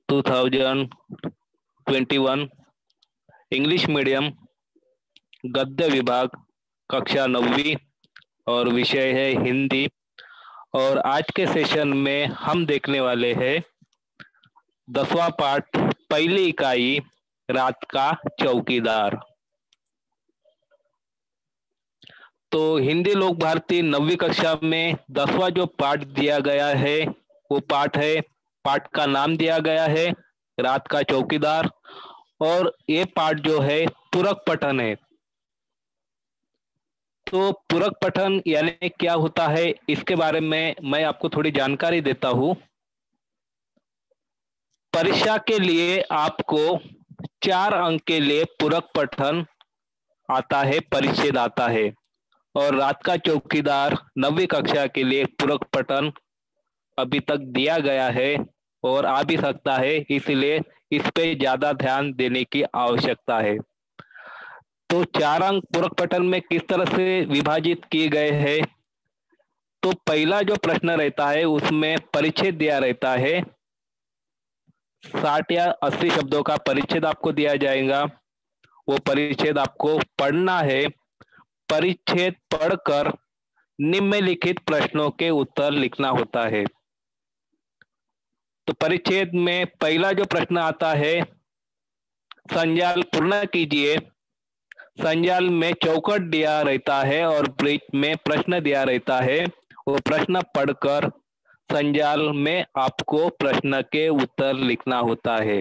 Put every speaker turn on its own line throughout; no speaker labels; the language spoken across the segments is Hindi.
2021 इंग्लिश मीडियम गद्य विभाग कक्षा 9वीं और विषय है हिंदी। और आज के सेशन में हम देखने वाले हैं 10वां पाठ, पहली इकाई, रात का चौकीदार। तो हिंदी लोक भारती 9वीं कक्षा में 10वां जो पाठ दिया गया है वो पाठ का नाम दिया गया है रात का चौकीदार। और ये पाठ जो है पूरक पठन है। तो पूरक पठन यानी क्या होता है, इसके बारे में मैं आपको थोड़ी जानकारी देता हूँ। परीक्षा के लिए आपको 4 अंक के लिए पूरक पठन आता है, परिच्छेद आता है। और रात का चौकीदार 9वीं कक्षा के लिए पूरक पठन अभी तक दिया गया है और आ भी सकता है, इसलिए इस पे ज्यादा ध्यान देने की आवश्यकता है। तो 4 अंक पूरक पठन में किस तरह से विभाजित किए गए हैं। तो पहला जो प्रश्न रहता है उसमें परिच्छेद दिया रहता है, 60 या 80 शब्दों का परिच्छेद आपको दिया जाएगा। वो परिच्छेद आपको पढ़ना है। परिच्छेद पढ़कर निम्नलिखित प्रश्नों के उत्तर लिखना होता है। तो परिच्छेद में पहला जो प्रश्न आता है, संजाल पूर्ण कीजिए। संजाल में चौकट दिया रहता है और ब्रीच में प्रश्न दिया रहता है। वो प्रश्न पढ़कर संजाल में आपको प्रश्न के उत्तर लिखना होता है।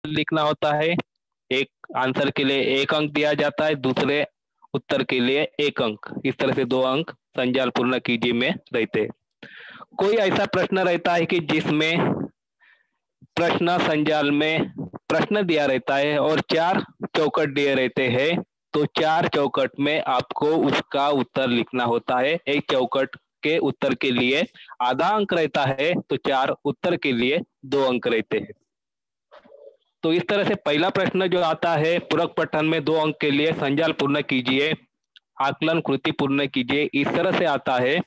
लिखना होता है। एक आंसर के लिए 1 अंक दिया जाता है, दूसरे उत्तर के लिए 1 अंक। इस तरह से 2 अंक संजाल पूर्ण कीजिए में रहते। कोई ऐसा प्रश्न रहता है कि जिसमें प्रश्न संजाल में प्रश्न दिया रहता है और 4 चौकट दिए रहते हैं। तो 4 चौकट में आपको उसका उत्तर लिखना होता है। एक चौकट के उत्तर के लिए आधा अंक रहता है, तो 4 उत्तर के लिए 2 अंक रहते हैं। तो इस तरह से पहला प्रश्न जो आता है पूरक पठन में 2 अंक के लिए, संजाल पूर्ण कीजिए, आकलन कृति पूर्ण कीजिए, इस तरह से आता है।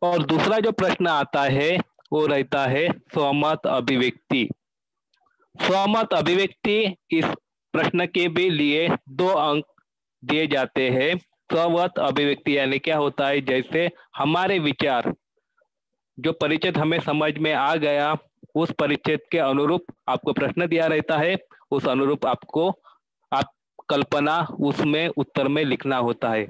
और दूसरा जो प्रश्न आता है वो रहता है स्वमत अभिव्यक्ति। स्वमत अभिव्यक्ति, इस प्रश्न के भी लिए 2 अंक दिए जाते हैं। स्वमत अभिव्यक्ति यानी क्या होता है, जैसे हमारे विचार, जो परिच्छेद हमें समझ में आ गया उस परिच्छेद के अनुरूप आपको प्रश्न दिया रहता है, उस अनुरूप आपको आप कल्पना उसमें उत्तर में लिखना होता है।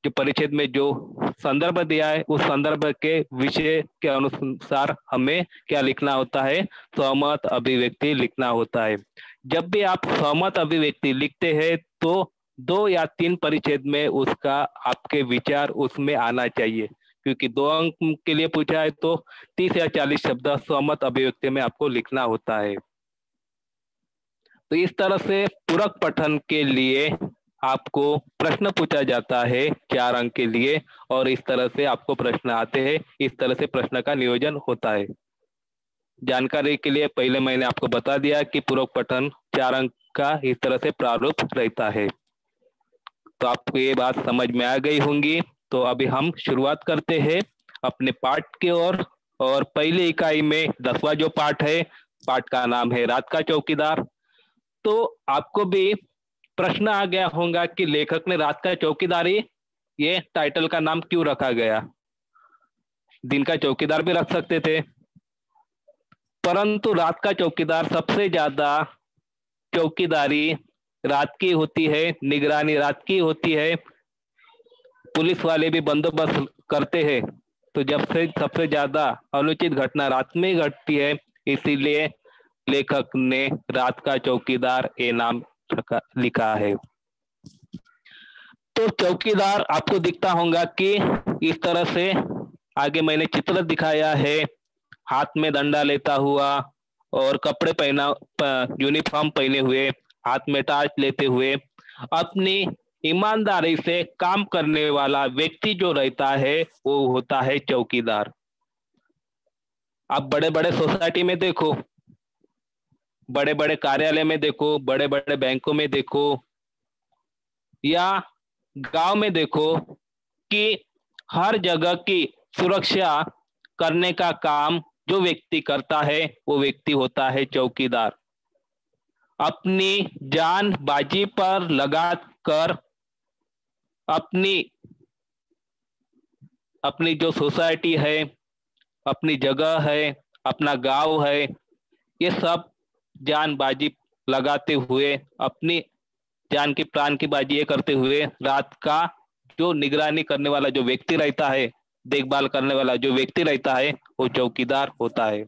जो परिच्छेद में जो संदर्भ दिया है उस संदर्भ के विषय के अनुसार हमें क्या लिखना होता है, स्वमत अभिव्यक्ति लिखना होता है। जब भी आप स्वमत अभिव्यक्ति लिखते हैं तो 2 या 3 परिच्छेद में उसका आपके विचार उसमें आना चाहिए, क्योंकि 2 अंक के लिए पूछा है तो 30 या 40 शब्द स्वमत अभिव्यक्ति में आपको लिखना होता है। तो इस तरह से पूरक पठन के लिए आपको प्रश्न पूछा जाता है 4 अंक के लिए, और इस तरह से आपको प्रश्न आते हैं। इस तरह से प्रश्न का नियोजन होता है। जानकारी के लिए पहले मैंने आपको बता दिया कि पूरक पठन 4 अंक का इस तरह से प्रारूप रहता है। तो आपको ये बात समझ में आ गई होंगी। तो अभी हम शुरुआत करते हैं अपने पाठ की ओर। और पहली इकाई में 10वां जो पाठ है, पाठ का नाम है रात का चौकीदार। तो आपको भी प्रश्न आ गया होगा कि लेखक ने रात का चौकीदारी ये टाइटल का नाम क्यों रखा गया। दिन का चौकीदार भी रख सकते थे, परंतु रात का चौकीदार सबसे ज्यादा चौकीदारी रात की होती है, निगरानी रात की होती है, पुलिस वाले भी बंदोबस्त करते हैं। तो जब से सबसे ज्यादा अनुचित घटना रात में घटती है, इसीलिए लेखक ने रात का चौकीदार ये नाम लिखा है। तो चौकीदार आपको दिखता होगा कि इस तरह से आगे मैंने चित्र दिखाया है, हाथ में डंडा लेता हुआ और कपड़े पहना, यूनिफॉर्म पहने हुए, हाथ में टार्च लेते हुए अपनी ईमानदारी से काम करने वाला व्यक्ति जो रहता है वो होता है चौकीदार। आप बड़े बड़े सोसाइटी में देखो, बड़े बड़े कार्यालय में देखो, बड़े बड़े बैंकों में देखो, या गांव में देखो कि हर जगह की सुरक्षा करने का काम जो व्यक्ति करता है वो व्यक्ति होता है चौकीदार। अपनी जान बाजी पर लगा कर अपनी अपनी जो सोसाइटी है, अपनी जगह है, अपना गांव है, ये सब जान बाजी लगाते हुए, अपनी जान की प्राण की बाजी ये करते हुए रात का जो निगरानी करने वाला जो व्यक्ति रहता है, देखभाल करने वाला जो व्यक्ति रहता है, वो चौकीदार होता है।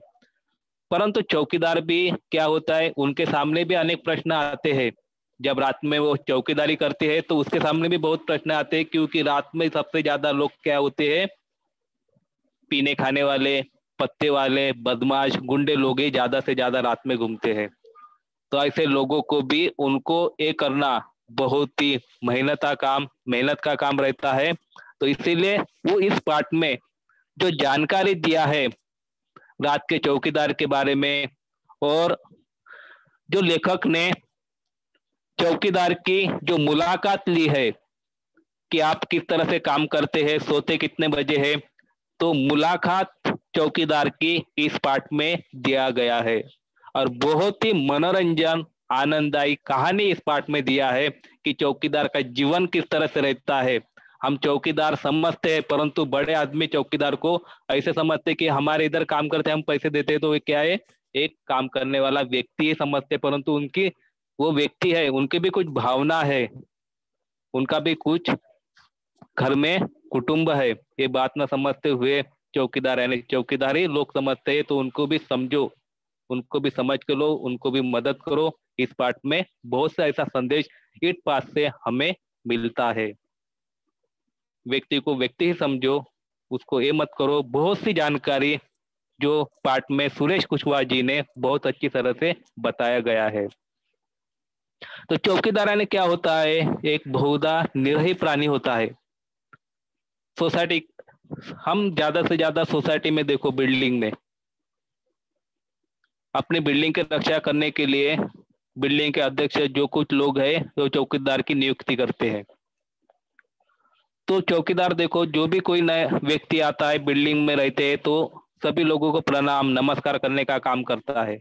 परंतु चौकीदार भी क्या होता है, उनके सामने भी अनेक प्रश्न आते हैं। जब रात में वो चौकीदारी करते हैं तो उसके सामने भी बहुत प्रश्न आते हैं, क्योंकि रात में सबसे ज्यादा लोग क्या होते हैं, पीने खाने वाले, पत्ते वाले, बदमाश, गुंडे लोग ही ज्यादा से ज्यादा रात में घूमते हैं। तो ऐसे लोगों को भी उनको ये करना बहुत ही मेहनत का काम रहता है। तो इसीलिए वो इस पार्ट में जो जानकारी दिया है रात के चौकीदार के बारे में, और जो लेखक ने चौकीदार की जो मुलाकात ली है कि आप किस तरह से काम करते हैं, सोते कितने बजे है, तो मुलाकात चौकीदार की इस पार्ट में दिया गया है। और बहुत ही मनोरंजन आनंददायी कहानी इस पार्ट में दिया है कि चौकीदार का जीवन किस तरह से रहता है। हम चौकीदार समझते हैं, परंतु बड़े आदमी चौकीदार को ऐसे समझते कि हमारे इधर काम करते हम पैसे देते हैं, तो ये क्या है, एक काम करने वाला व्यक्ति ही समझते, परंतु उनकी वो व्यक्ति है, उनकी भी कुछ भावना है, उनका भी कुछ घर में कुटुंब है। ये बात ना समझते हुए चौकीदार यानी चौकीदारी लोग समझते हैं, तो उनको भी समझो, उनको भी समझ के लो, उनको भी मदद करो। इस पार्ट में बहुत सा ऐसा संदेश इस पार्ट से हमें मिलता है। व्यक्ति को व्यक्ति ही समझो, उसको ये मत करो। बहुत सी जानकारी जो पार्ट में सुरेश कुशवाहा जी ने बहुत अच्छी तरह से बताया गया है। तो चौकीदार यानी क्या होता है, एक बहुधा निर्दयी प्राणी होता है। सोसाइटी, हम ज्यादा से ज्यादा सोसाइटी में देखो, बिल्डिंग में अपनी बिल्डिंग की रक्षा करने के लिए बिल्डिंग के अध्यक्ष जो कुछ लोग हैं वो चौकीदार की नियुक्ति करते हैं। तो चौकीदार देखो, जो भी कोई नया व्यक्ति आता है, बिल्डिंग में रहते हैं, तो सभी लोगों को प्रणाम नमस्कार करने का काम करता है,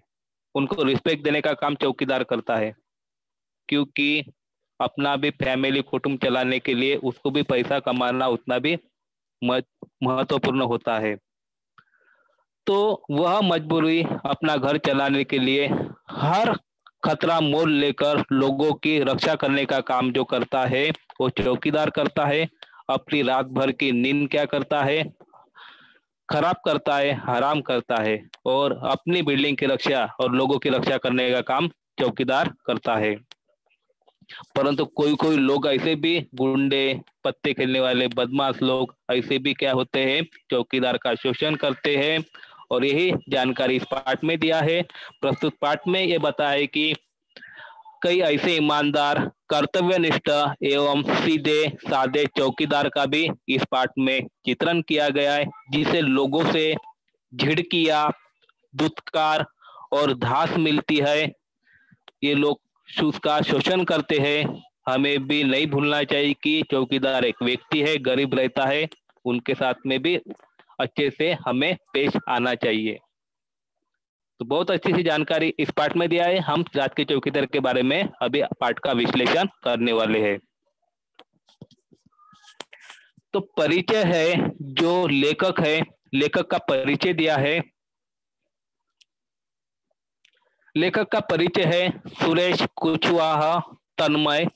उनको रिस्पेक्ट देने का काम चौकीदार करता है, क्योंकि अपना भी फैमिली कुटुंब चलाने के लिए उसको भी पैसा कमाना उतना भी महत्वपूर्ण होता है। तो वह मजबूरी अपना घर चलाने के लिए हर खतरा मोल लेकर लोगों की रक्षा करने का काम जो करता है वो चौकीदार करता है। अपनी रात भर की नींद क्या करता है, खराब करता है, हराम करता है, और अपनी बिल्डिंग की रक्षा और लोगों की रक्षा करने का काम चौकीदार करता है। परंतु कोई कोई लोग ऐसे भी, गुंडे, पत्ते खेलने वाले बदमाश लोग ऐसे भी क्या होते हैं, चौकीदार का शोषण करते हैं। और यही जानकारी इस पाठ में दिया है। प्रस्तुत पाठ में ये बताया कि कई ऐसे ईमानदार, कर्तव्यनिष्ठ एवं सीधे साधे चौकीदार का भी इस पाठ में चित्रण किया गया है, जिसे लोगों से झिड़कियां, दुत्कार और धास मिलती है। ये लोग उसका शोषण करते हैं। हमें भी नहीं भूलना चाहिए कि चौकीदार एक व्यक्ति है, गरीब रहता है, उनके साथ में भी अच्छे से हमें पेश आना चाहिए। तो बहुत अच्छी सी जानकारी इस पाठ में दिया है। हम रात के चौकीदार के बारे में अभी पाठ का विश्लेषण करने वाले हैं। तो परिचय है, जो लेखक है, लेखक का परिचय दिया है। लेखक का परिचय है सुरेश कुशवाहा तन्मय।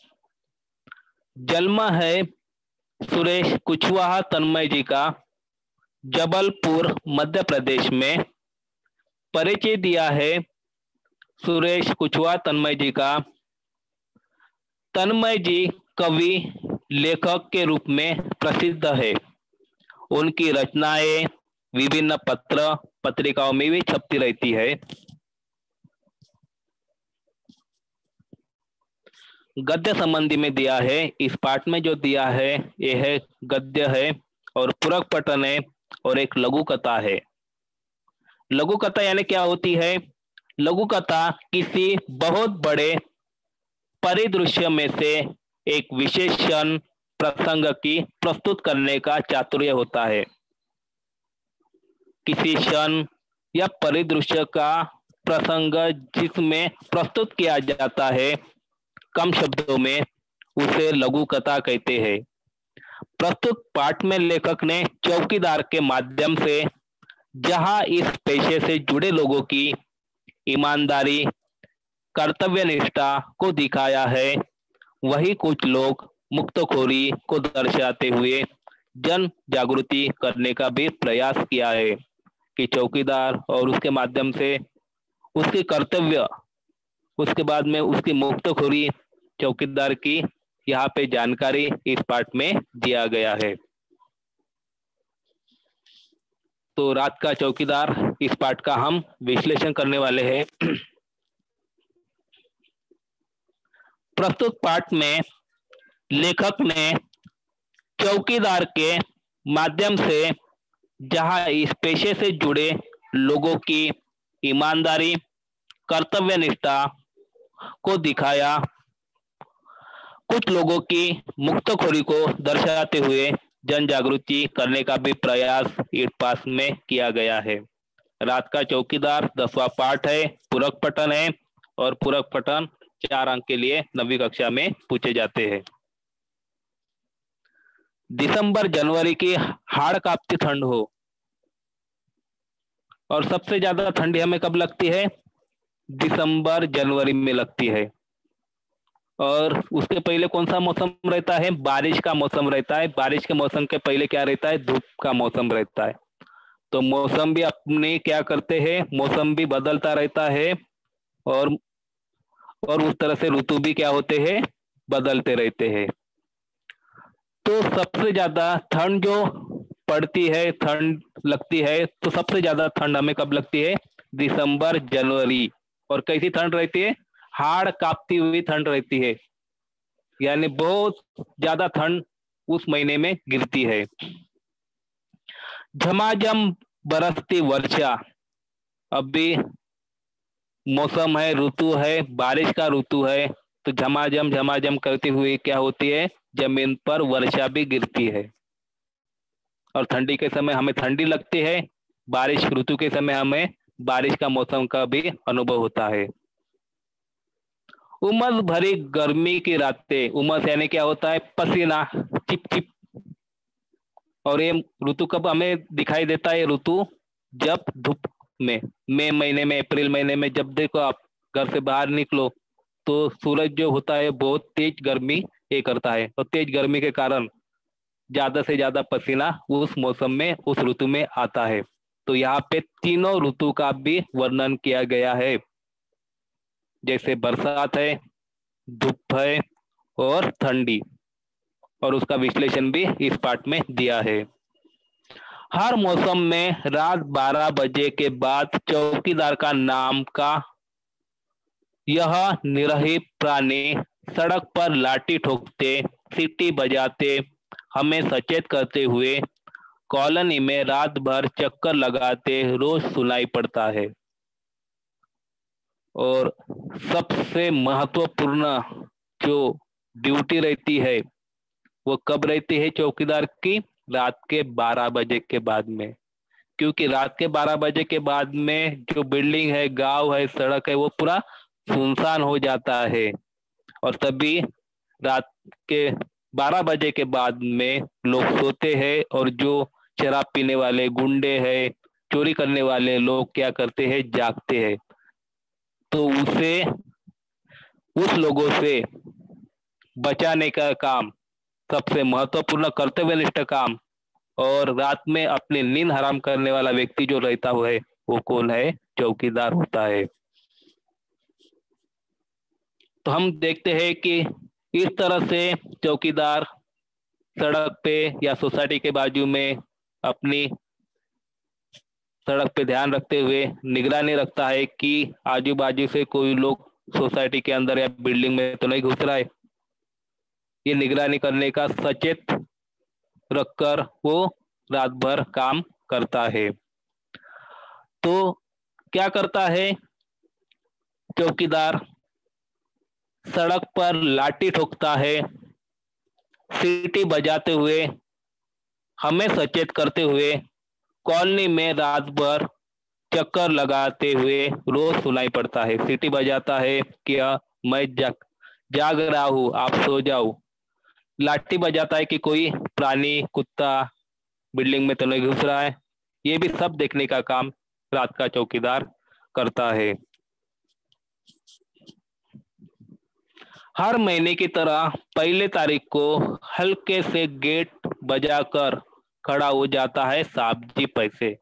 जन्म है सुरेश कुशवाहा तन्मय जी का जबलपुर मध्य प्रदेश में। परिचय दिया है सुरेश कुशवाहा तन्मय जी का। तन्मय जी कवि, लेखक के रूप में प्रसिद्ध है। उनकी रचनाएं विभिन्न पत्र पत्रिकाओं में भी छपती रहती है। गद्य संबंधी में दिया है, इस पाठ में जो दिया है यह है गद्य है, और पूरक पठन है, और एक लघु कथा है। लघु कथा यानी क्या होती है? लघु कथा किसी बहुत बड़े परिदृश्य में से एक विशेष क्षण प्रसंग की प्रस्तुत करने का चातुर्य होता है। किसी क्षण या परिदृश्य का प्रसंग जिसमें प्रस्तुत किया जाता है कम शब्दों में, उसे लघु कथा कहते हैं। प्रस्तुत पाठ में लेखक ने चौकीदार के माध्यम से जहां इस पेशे से जुड़े लोगों की ईमानदारी, कर्तव्य निष्ठा को दिखाया है, वही कुछ लोग मुक्तखोरी को दर्शाते हुए जन जागृति करने का भी प्रयास किया है कि चौकीदार और उसके माध्यम से उसके कर्तव्य, उसके बाद में उसकी मुक्तखोरी चौकीदार की यहाँ पे जानकारी इस पाठ में दिया गया है। तो रात का चौकीदार इस पाठ का हम विश्लेषण करने वाले हैं। प्रस्तुत पाठ में लेखक ने चौकीदार के माध्यम से जहां इस पेशे से जुड़े लोगों की ईमानदारी, कर्तव्य निष्ठा को दिखाया, कुछ लोगों की मुक्तखोरी को दर्शाते हुए जन जागृति करने का भी प्रयास इस पाठ में किया गया है। रात का चौकीदार 10वां पाठ है, पूरक पठन है और पूरक पठन 4 अंक के लिए 9वीं कक्षा में पूछे जाते हैं। दिसंबर जनवरी की हाड़ कांपती ठंड हो, और सबसे ज्यादा ठंडी हमें कब लगती है? दिसंबर जनवरी में लगती है। और उसके पहले कौन सा मौसम रहता है? बारिश का मौसम रहता है। बारिश के मौसम के पहले क्या रहता है? धूप का मौसम रहता है। तो मौसम भी अपने क्या करते हैं? मौसम भी बदलता रहता है और उस तरह से ऋतु भी क्या होते हैं? बदलते रहते हैं। तो सबसे ज्यादा ठंड जो पड़ती है, ठंड लगती है, तो सबसे ज्यादा ठंड हमें कब लगती है? दिसंबर जनवरी। और कैसी ठंड रहती है? हाड़ कांपती हुई ठंड रहती है, यानी बहुत ज्यादा ठंड उस महीने में गिरती है। झमाझम बरसती वर्षा, अभी मौसम है, ऋतु है, बारिश का ऋतु है, तो झमाझम झमाझम करती हुई क्या होती है? जमीन पर वर्षा भी गिरती है। और ठंडी के समय हमें ठंडी लगती है, बारिश ऋतु के समय हमें बारिश का मौसम का भी अनुभव होता है। उमस भरी गर्मी की रातें, उमस यानी क्या होता है? पसीना, चिप चिप। और ये ऋतु कब हमें दिखाई देता है? ऋतु जब धूप में, मई महीने में, अप्रैल महीने में जब देखो आप घर से बाहर निकलो तो सूरज जो होता है बहुत तेज गर्मी ये करता है, और तेज गर्मी के कारण ज्यादा से ज्यादा पसीना उस मौसम में, उस ऋतु में आता है। तो यहाँ पे तीनों ऋतु का भी वर्णन किया गया है, जैसे बरसात है, धूप है और ठंडी, और उसका विश्लेषण भी इस पाठ में दिया है। हर मौसम में रात 12 बजे के बाद चौकीदार का नाम का यह निरही प्राणी सड़क पर लाठी ठोकते, सीटी बजाते, हमें सचेत करते हुए कॉलोनी में रात भर चक्कर लगाते रोज सुनाई पड़ता है। और सबसे महत्वपूर्ण जो ड्यूटी रहती है वो कब रहती है चौकीदार की? रात के 12 बजे के बाद में, क्योंकि रात के 12 बजे के बाद में जो बिल्डिंग है, गांव है, सड़क है, वो पूरा सुनसान हो जाता है। और तभी रात के 12 बजे के बाद में लोग सोते हैं, और जो शराब पीने वाले गुंडे हैं, चोरी करने वाले लोग क्या करते हैं? जागते हैं। तो उस लोगों से बचाने का काम, सबसे महत्वपूर्ण कर्तव्यनिष्ठ काम, और रात में अपनी नींद हराम करने वाला व्यक्ति जो रहता हुआ है वो कौन है? चौकीदार होता है। तो हम देखते हैं कि इस तरह से चौकीदार सड़क पे या सोसाइटी के बाजू में अपनी सड़क पे ध्यान रखते हुए निगरानी रखता है कि आजू बाजू से कोई लोग सोसाइटी के अंदर या बिल्डिंग में तो नहीं घुस रहा है। ये निगरानी करने का सचेत रखकर वो रात भर काम करता है। तो क्या करता है चौकीदार, सड़क पर लाठी ठोकता है, सीटी बजाते हुए, हमें सचेत करते हुए, कॉलोनी में रात भर चक्कर लगाते हुए रोज सुनाई पड़ता है। सीटी बजाता है क्या, मैं जाग रहा हूँ, आप सो जाओ। लाठी बजाता है कि कोई प्राणी, कुत्ता बिल्डिंग में तो नहीं घुस रहा है। ये भी सब देखने का काम रात का चौकीदार करता है। हर महीने की तरह पहले तारीख को हल्के से गेट बजाकर खड़ा हो जाता है साहब जी पैसे।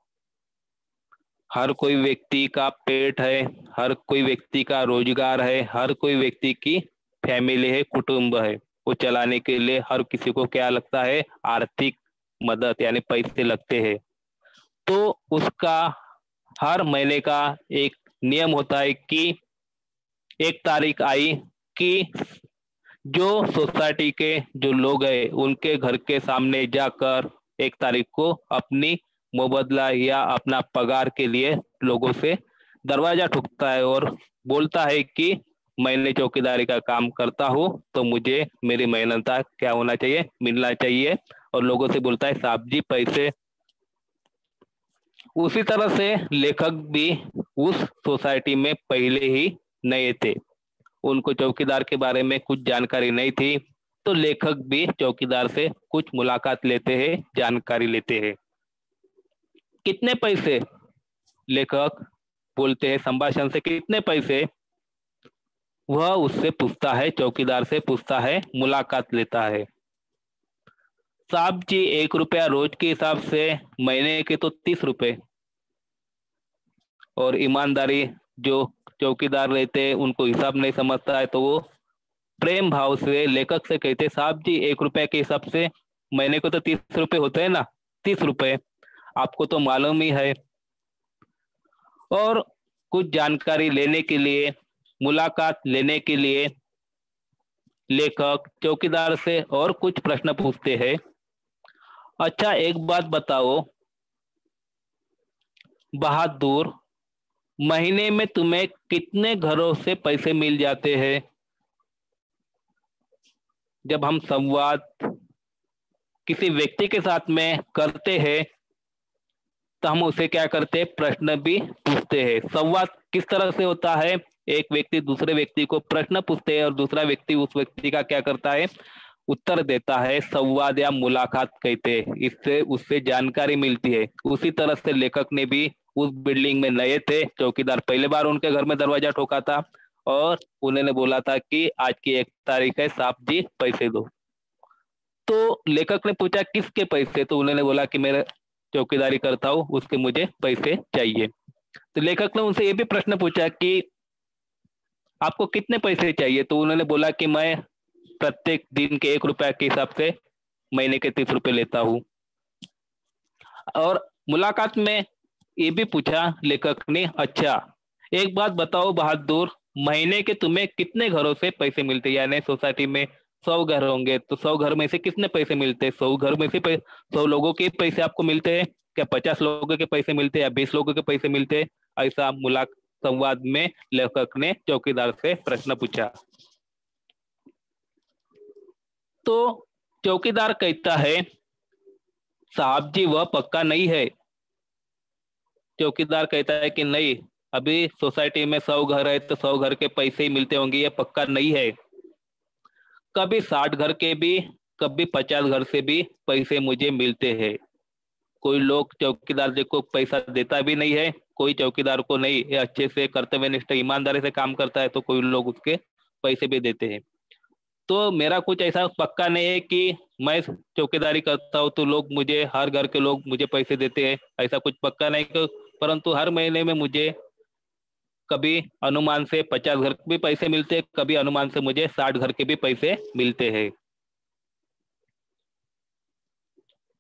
हर कोई व्यक्ति का पेट है, हर कोई व्यक्ति का रोजगार है, हर कोई व्यक्ति की फैमिली है, कुटुंब है। वो चलाने के लिए हर किसी को क्या लगता है, आर्थिक मदद यानी पैसे लगते हैं। तो उसका हर महीने का एक नियम होता है कि एक तारीख आई कि जो सोसाइटी के जो लोग हैं उनके घर के सामने जाकर एक तारीख को अपनी मुबदला या अपना पगार के लिए लोगों से दरवाजा ठुकता है और बोलता है कि मैंने चौकीदारी का काम करता हूँ तो मुझे मेरी मेहनत का क्या होना चाहिए, मिलना चाहिए। और लोगों से बोलता है साहब जी पैसे। उसी तरह से लेखक भी उस सोसाइटी में पहले ही नए थे, उनको चौकीदार के बारे में कुछ जानकारी नहीं थी। तो लेखक भी चौकीदार से कुछ मुलाकात लेते हैं, जानकारी लेते हैं। कितने पैसे, लेखक बोलते हैं संभाषण से, कितने पैसे। वह उससे पूछता है, चौकीदार से पूछता है, मुलाकात लेता है। साहब जी 1 रुपया रोज के हिसाब से, महीने के तो 30 रुपए। और ईमानदारी जो चौकीदार रहते हैं उनको हिसाब नहीं समझता है, तो वो प्रेम भाव से लेखक से कहते, साहब जी 1 रुपए के हिसाब से महीने को तो 30 रुपए होते हैं ना, 30 रुपए आपको तो मालूम ही है। और कुछ जानकारी लेने के लिए, मुलाकात लेने के लिए लेखक चौकीदार से और कुछ प्रश्न पूछते हैं। अच्छा एक बात बताओ बहादुर, महीने में तुम्हें कितने घरों से पैसे मिल जाते हैं। जब हम संवाद किसी व्यक्ति के साथ में करते हैं तो हम उसे क्या करते हैं, प्रश्न भी पूछते हैं। संवाद किस तरह से होता है, एक व्यक्ति दूसरे व्यक्ति को प्रश्न पूछते हैं और दूसरा व्यक्ति उस व्यक्ति का क्या करता है, उत्तर देता है। संवाद या मुलाकात कहते हैं, इससे उससे जानकारी मिलती है। उसी तरह से लेखक ने भी उस बिल्डिंग में नए थे, चौकीदार पहले बार उनके घर में दरवाजा ठोका था और उन्होंने बोला था कि आज की 1 तारीख है, साहब जी पैसे दो। तो लेखक ने पूछा किसके पैसे, तो उन्होंने बोला कि मेरे चौकीदारी करता हूँ उसके मुझे पैसे चाहिए। तो लेखक ने उनसे ये भी प्रश्न पूछा कि आपको कितने पैसे चाहिए, तो उन्होंने बोला कि मैं प्रत्येक दिन के 1 रुपया के हिसाब से महीने के 30 रुपए लेता हूँ। और मुलाकात में ये भी पूछा लेखक ने, अच्छा एक बात बताओ बहादुर, महीने के तुम्हें कितने घरों से पैसे मिलते हैं, यानी सोसाइटी में 100 घर होंगे तो 100 घर में से कितने पैसे मिलते हैं, 100 घर में से 100 लोगों के पैसे आपको मिलते हैं क्या, 50 लोगों के पैसे मिलते हैं या 20 लोगों के पैसे मिलते हैं। ऐसा संवाद में लेखक ने चौकीदार से प्रश्न पूछा। तो चौकीदार कहता है, साहब जी वह पक्का नहीं है। चौकीदार कहता है कि नहीं, अभी सोसाइटी में 100 घर है तो 100 घर के पैसे ही मिलते होंगे, ये पक्का नहीं है। कभी 60 घर के भी, कभी 50 घर से भी पैसे मुझे मिलते हैं। कोई लोग चौकीदार जी को पैसा देता भी नहीं है, कोई चौकीदार को नहीं, ये अच्छे से कर्तव्यनिष्ठ ईमानदारी से काम करता है तो कोई लोग उसके पैसे भी देते हैं। तो मेरा कुछ ऐसा पक्का नहीं है कि मैं चौकीदारी करता हूँ तो लोग मुझे, हर घर के लोग मुझे पैसे देते हैं, ऐसा कुछ पक्का नहीं। परंतु हर महीने में मुझे कभी अनुमान से 50 घर के भी पैसे मिलते हैं, कभी अनुमान से मुझे 60 घर के भी पैसे मिलते हैं।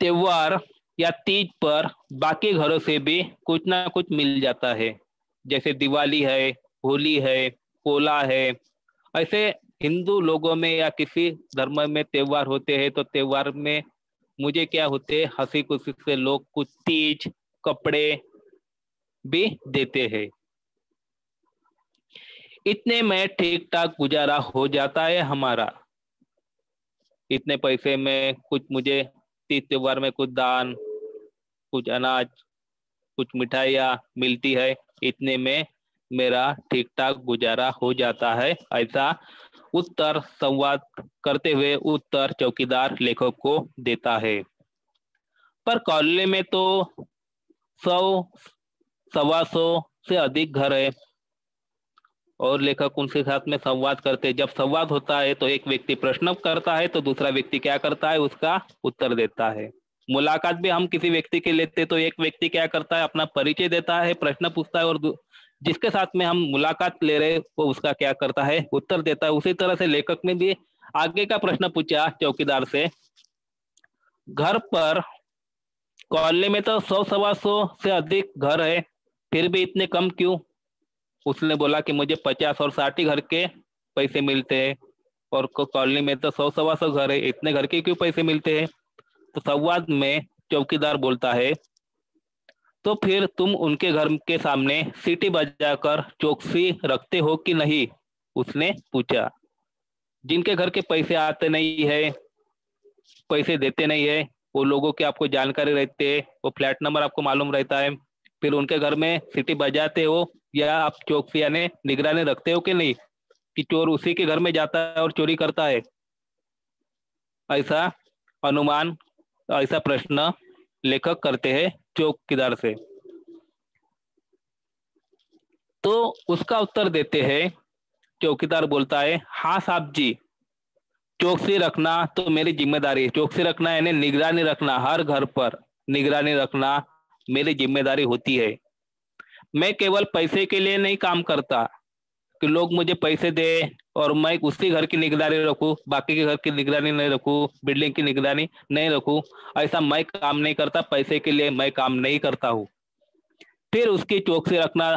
त्योहार या तीज पर बाकी घरों से भी कुछ ना कुछ मिल जाता है, जैसे दिवाली है, होली है, पोला है। ऐसे हिंदू लोगों में या किसी धर्म में त्योहार होते हैं तो त्योहार में मुझे क्या होते हैं, हंसी खुशी से लोग कुछ तीज, कपड़े, भी देते हैं। इतने में ठीक ठाक गुजारा हो जाता है हमारा। इतने पैसे में कुछ मुझे तीज त्योहार में कुछ दान, कुछ अनाज, कुछ मिठाइयाँ मिलती है, इतने में मेरा ठीक ठाक गुजारा हो जाता है। ऐसा उत्तर संवाद करते हुए उत्तर चौकीदार लेखक को देता है। पर कॉलोनी में तो 100 सवा 100 से अधिक घर है और लेखक उनके साथ में संवाद करते। जब संवाद होता है तो एक व्यक्ति प्रश्न करता है तो दूसरा व्यक्ति क्या करता है, उसका उत्तर देता है। मुलाकात भी हम किसी व्यक्ति के लेते तो एक व्यक्ति क्या करता है, अपना परिचय देता है, प्रश्न पूछता है, और जिसके साथ में हम मुलाकात ले रहे वो उसका क्या करता है, उत्तर देता है। उसी तरह से लेखक ने भी आगे का प्रश्न पूछा चौकीदार से, घर पर कॉलोनी में तो 100 सवा 100 से अधिक घर है, फिर भी इतने कम क्यों? उसने बोला कि मुझे 50 और 60 घर के पैसे मिलते हैं और कॉलोनी में तो 100 सवा 100 घर है, इतने घर के क्यों पैसे मिलते हैं? तो संवाद में चौकीदार बोलता है, तो फिर तुम उनके घर के सामने सीटी बजाकर चौकसी रखते हो कि नहीं? उसने पूछा। जिनके घर के पैसे आते नहीं है, पैसे देते नहीं है, वो लोगों की आपको जानकारी रहती है, वो फ्लैट नंबर आपको मालूम रहता है, फिर उनके घर में सीटी बजाते हो या आप चौकसी यानी निगरानी रखते हो कि नहीं कि चोर उसी के घर में जाता है और चोरी करता है? ऐसा अनुमान, ऐसा प्रश्न लेखक करते हैं चौकीदार से। तो उसका उत्तर देते हैं, चौकीदार बोलता है, हाँ साहब जी, चौकसी रखना तो मेरी जिम्मेदारी है। चौकसी रखना यानी निगरानी रखना, हर घर पर निगरानी रखना मेरी जिम्मेदारी होती है। मैं केवल पैसे के लिए नहीं काम करता कि लोग मुझे पैसे दे और मैं उसी घर की निगरानी रखूं, बाकी के घर की निगरानी नहीं रखूं, बिल्डिंग की निगरानी नहीं रखूं। ऐसा मैं काम नहीं करता, पैसे के लिए मैं काम नहीं करता हूँ। फिर उसकी चौकसी रखना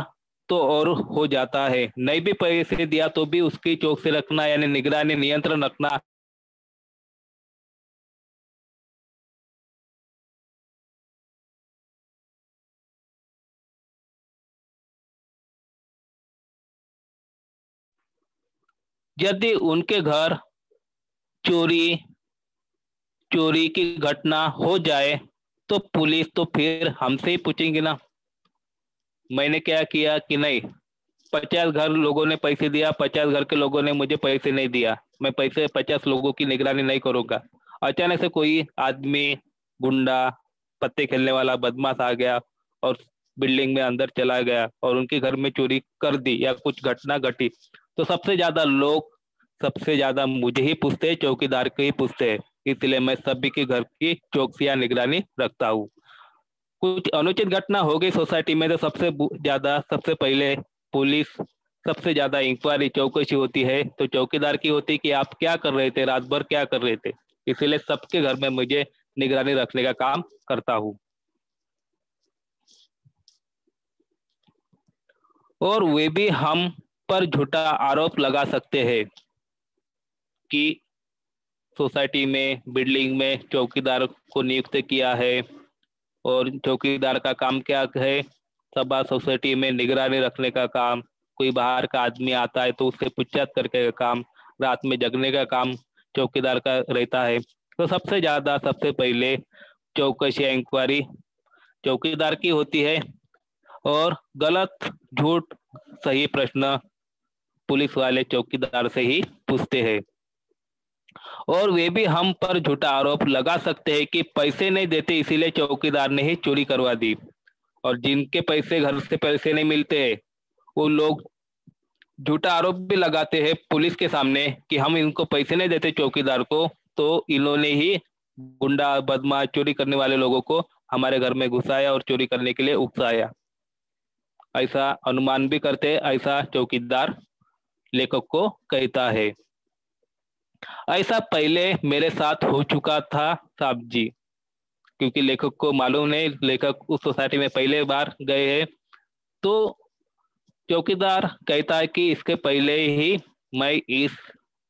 तो और हो जाता है, नहीं भी पैसे दिया तो भी उसकी चौकसी रखना यानी निगरानी नियंत्रण रखना। यदि उनके घर चोरी चोरी की घटना हो जाए तो पुलिस तो फिर हमसे ही पूछेंगे ना, मैंने क्या किया कि नहीं। 50 घर लोगों ने पैसे दिया, 50 घर के लोगों ने मुझे पैसे नहीं दिया, मैं पैसे 50 लोगों की निगरानी नहीं करूंगा। अचानक से कोई आदमी, गुंडा, पत्ते खेलने वाला बदमाश आ गया और बिल्डिंग में अंदर चला गया और उनके घर में चोरी कर दी या कुछ घटना घटी, तो सबसे ज्यादा लोग सबसे ज्यादा मुझे ही पूछते हैं, चौकीदार को ही पूछते हैं। इसलिए मैं सभी के घर की चौकसी या निगरानी रखता हूँ। कुछ अनुचित घटना हो गई सोसाइटी में तो सबसे पहले पुलिस, सबसे ज्यादा इंक्वायरी चौकसी होती है तो चौकीदार की होती है कि आप क्या कर रहे थे, रात भर क्या कर रहे थे। इसीलिए सबके घर में मुझे निगरानी रखने का काम करता हूँ। और वे भी हम पर झूठा आरोप लगा सकते हैं कि सोसाइटी में, बिल्डिंग में चौकीदार को नियुक्त किया है और चौकीदार का काम क्या है, सभा सोसाइटी में निगरानी रखने का काम, कोई बाहर का आदमी आता है तो उससे पूछताछ करके का काम, रात में जगने का काम चौकीदार का रहता है। तो सबसे ज्यादा सबसे पहले चौकसी या इंक्वायरी चौकीदार की होती है और गलत झूठ सही प्रश्न पुलिस वाले चौकीदार से ही पूछते हैं। और वे भी हम पर झूठा आरोप लगा सकते हैं कि पैसे नहीं देते इसीलिए चौकीदार ने ही चोरी करवा दी, और जिनके पैसे घर से पैसे नहीं मिलते वो लोग झूठा आरोप भी लगाते हैं पुलिस के सामने कि हम इनको पैसे नहीं देते चौकीदार को, तो इन्होंने ही गुंडा, बदमाश, चोरी करने वाले लोगों को हमारे घर में घुसाया और चोरी करने के लिए उकसाया। ऐसा अनुमान भी करते हैं, ऐसा चौकीदार लेखक को कहता है। ऐसा पहले मेरे साथ हो चुका था साहब जी, क्योंकि लेखक को मालूम नहीं, लेखक उस सोसाइटी में पहले बार गए हैं। तो चौकीदार कहता है कि इसके पहले ही मैं इस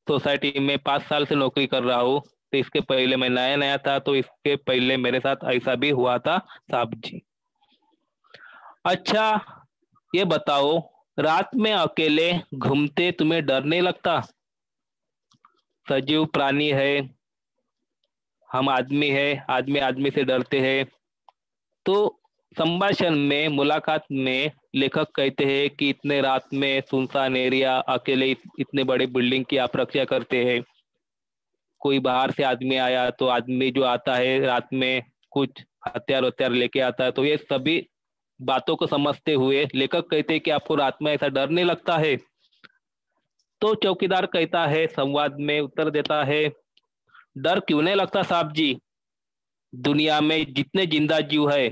सोसाइटी में 5 साल से नौकरी कर रहा हूँ, तो इसके पहले मैं नया नया था तो इसके पहले मेरे साथ ऐसा भी हुआ था साहब जी। अच्छा, ये बताओ, रात में अकेले घूमते तुम्हें डर नहीं लगता? सजीव प्राणी है, हम आदमी है, आदमी आदमी से डरते हैं। तो संभाषण में, मुलाकात में लेखक कहते हैं कि इतने रात में सुनसान एरिया, अकेले इतने बड़े बिल्डिंग की आप रक्षा करते हैं। कोई बाहर से आदमी आया तो आदमी जो आता है रात में कुछ हथियार वथियार लेके आता है, तो ये सभी बातों को समझते हुए लेखक कहते हैं कि आपको रात में ऐसा डर नहीं लगता है? तो चौकीदार कहता है, संवाद में उत्तर देता है, डर क्यों नहीं लगता साहब जी? दुनिया में जितने जिंदा जीव है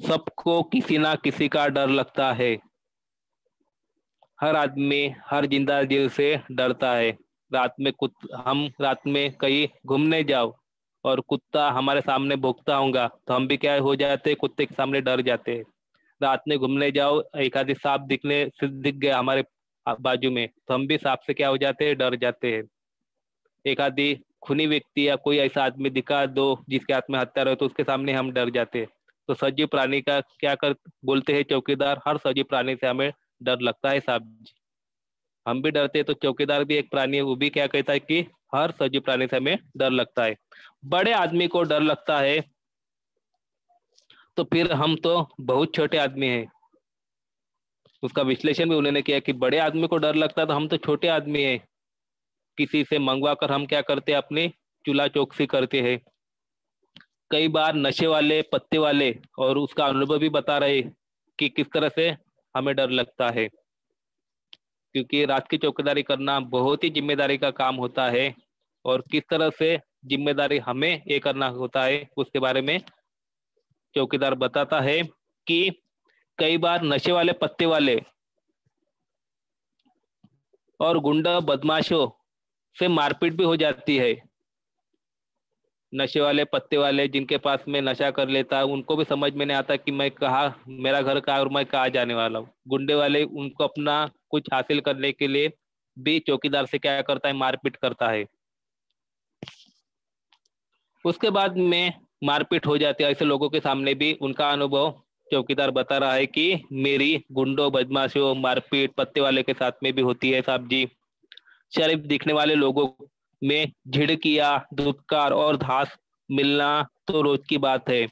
सबको किसी ना किसी का डर लगता है। हर आदमी हर जिंदा जीव से डरता है। रात में हम रात में कहीं घूमने जाओ और कुत्ता हमारे सामने भौंकता होगा तो हम भी क्या हो जाते हैं, कुत्ते के सामने डर जाते हैं। रात में घूमने जाओ, एक आधी सांप दिख गया हमारे बाजू में तो हम भी सांप से क्या हो जाते हैं, डर जाते हैं। एक आधी खूनी व्यक्ति या कोई ऐसा आदमी दिखा दो जिसके हाथ में हथियार हो तो उसके सामने हम डर जाते हैं। तो सजीव प्राणी का क्या कर बोलते हैं चौकीदार, हर सजीव प्राणी से हमें डर लगता है साहब जी। हम भी डरते हैं तो चौकीदार भी एक प्राणी है, वो भी क्या कहता है कि हर सजीव प्राणी से हमें डर लगता है। बड़े आदमी को डर लगता है तो फिर हम तो बहुत छोटे आदमी हैं। उसका विश्लेषण भी उन्होंने किया कि बड़े आदमी को डर लगता है तो हम तो छोटे आदमी हैं। किसी से मंगवा कर हम क्या करते हैं, अपनी चूल्हा चौकसी करते हैं। कई बार नशे वाले पत्ते वाले और उसका अनुभव भी बता रहे कि किस तरह से हमें डर लगता है, क्योंकि रात की चौकीदारी करना बहुत ही जिम्मेदारी का काम होता है। और किस तरह से जिम्मेदारी हमें ये करना होता है उसके बारे में चौकीदार बताता है कि कई बार नशे वाले पत्ते वाले और गुंडा बदमाशों से मारपीट भी हो जाती है। नशे वाले पत्ते वाले जिनके पास में नशा कर लेता है उनको भी समझ में नहीं आता कि मैं कहाँ, मेरा घर कहाँ और मैं कहाँ जाने वाला हूँ। गुंडे वाले उनको अपना कुछ हासिल करने के लिए भी चौकीदार से क्या करता है, मारपीट करता है। उसके बाद में मारपीट हो जाती है ऐसे लोगों के सामने भी उनका अनुभव चौकीदार बता रहा है कि मेरी गुंडों बदमाशों मारपीट पत्ते वाले के साथ में भी होती है साहब जी। शरीफ दिखने वाले लोगों में झिड़कियां, धुतकार और धास मिलना तो रोज की बात है।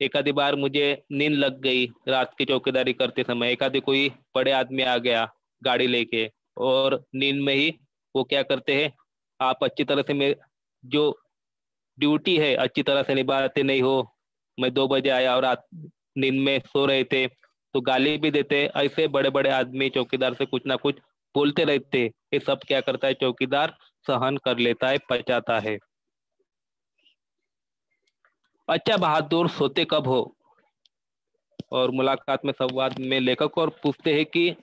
एक आधी बार मुझे नींद लग गई रात की चौकीदारी करते समय, एक आधी कोई बड़े आदमी आ गया गाड़ी लेके और नींद में ही वो क्या करते हैं, आप अच्छी तरह से मेरे जो ड्यूटी है अच्छी तरह से निभाते नहीं हो। मैं 2 बजे आया और रात नींद में सो रहे थे तो गाली भी देते। ऐसे बड़े बड़े आदमी चौकीदार से कुछ ना कुछ बोलते रहते। ये सब क्या करता है चौकीदार, सहन कर लेता है, पचाता है। अच्छा बहादुर, सोते कब हो? और मुलाकात में संवाद में लेखक और पूछते हैं कि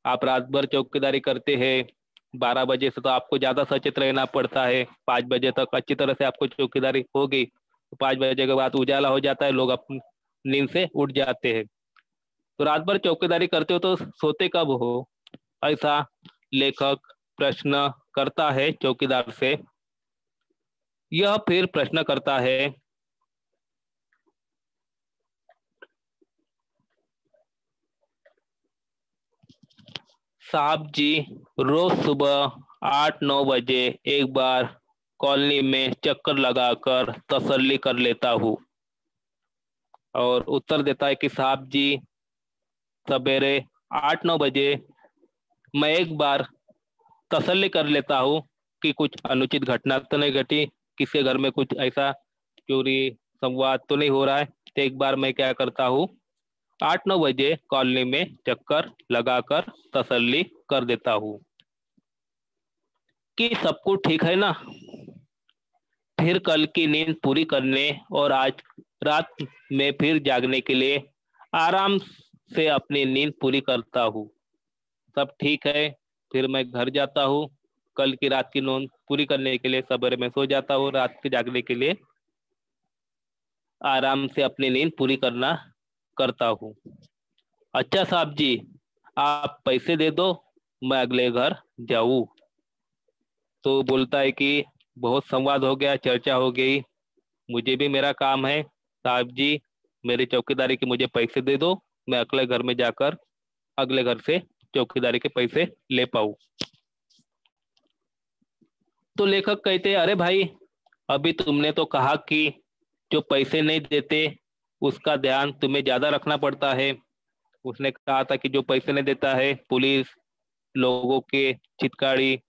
आप रात भर चौकीदारी करते हैं, 12 बजे से तो आपको ज्यादा सचेत रहना पड़ता है, 5 बजे तक अच्छी तरह से आपको चौकीदारी होगी, तो 5 बजे के बाद उजाला हो जाता है, लोग अपनी नींद से उठ जाते हैं। तो रात भर चौकीदारी करते हो तो सोते कब हो, ऐसा लेखक प्रश्न करता है चौकीदार से। यह फिर प्रश्न करता है, साहब जी, रोज सुबह 8-9 बजे एक बार कॉलोनी में चक्कर लगाकर तसल्ली कर लेता हूँ। और उत्तर देता है कि साहब जी, सवेरे 8-9 बजे मैं एक बार तसल्ली कर लेता हूँ कि कुछ अनुचित घटना तो नहीं घटी, किसी घर में कुछ ऐसा चोरी संवाद तो नहीं हो रहा है। तो एक बार मैं क्या करता हूँ, 8-9 बजे कॉलोनी में चक्कर लगाकर तसल्ली कर देता हूँ कि सब कुछ ठीक है ना। फिर कल की नींद पूरी करने और आज रात में फिर जागने के लिए आराम से अपनी नींद पूरी करता हूँ। सब ठीक है, फिर मैं घर जाता हूँ। कल की रात की नींद पूरी करने के लिए सवेरे मैं सो जाता हूँ, रात के जागने के लिए आराम से अपनी नींद पूरी करना करता हूँ। अच्छा साहब जी, आप पैसे दे दो, मैं अगले घर जाऊँ। तो बोलता है कि बहुत संवाद हो गया, चर्चा हो गई, मुझे भी मेरा काम है साहब जी, मेरी चौकीदारी के मुझे पैसे दे दो, मैं अगले घर में जाकर अगले घर से चौकीदारी के पैसे ले पाऊं। तो लेखक कहते हैं, अरे भाई, अभी तुमने तो कहा कि जो पैसे नहीं देते उसका ध्यान तुम्हें ज्यादा रखना पड़ता है। उसने कहा था कि जो पैसे नहीं देता है, पुलिस, लोगों के चित्कारी,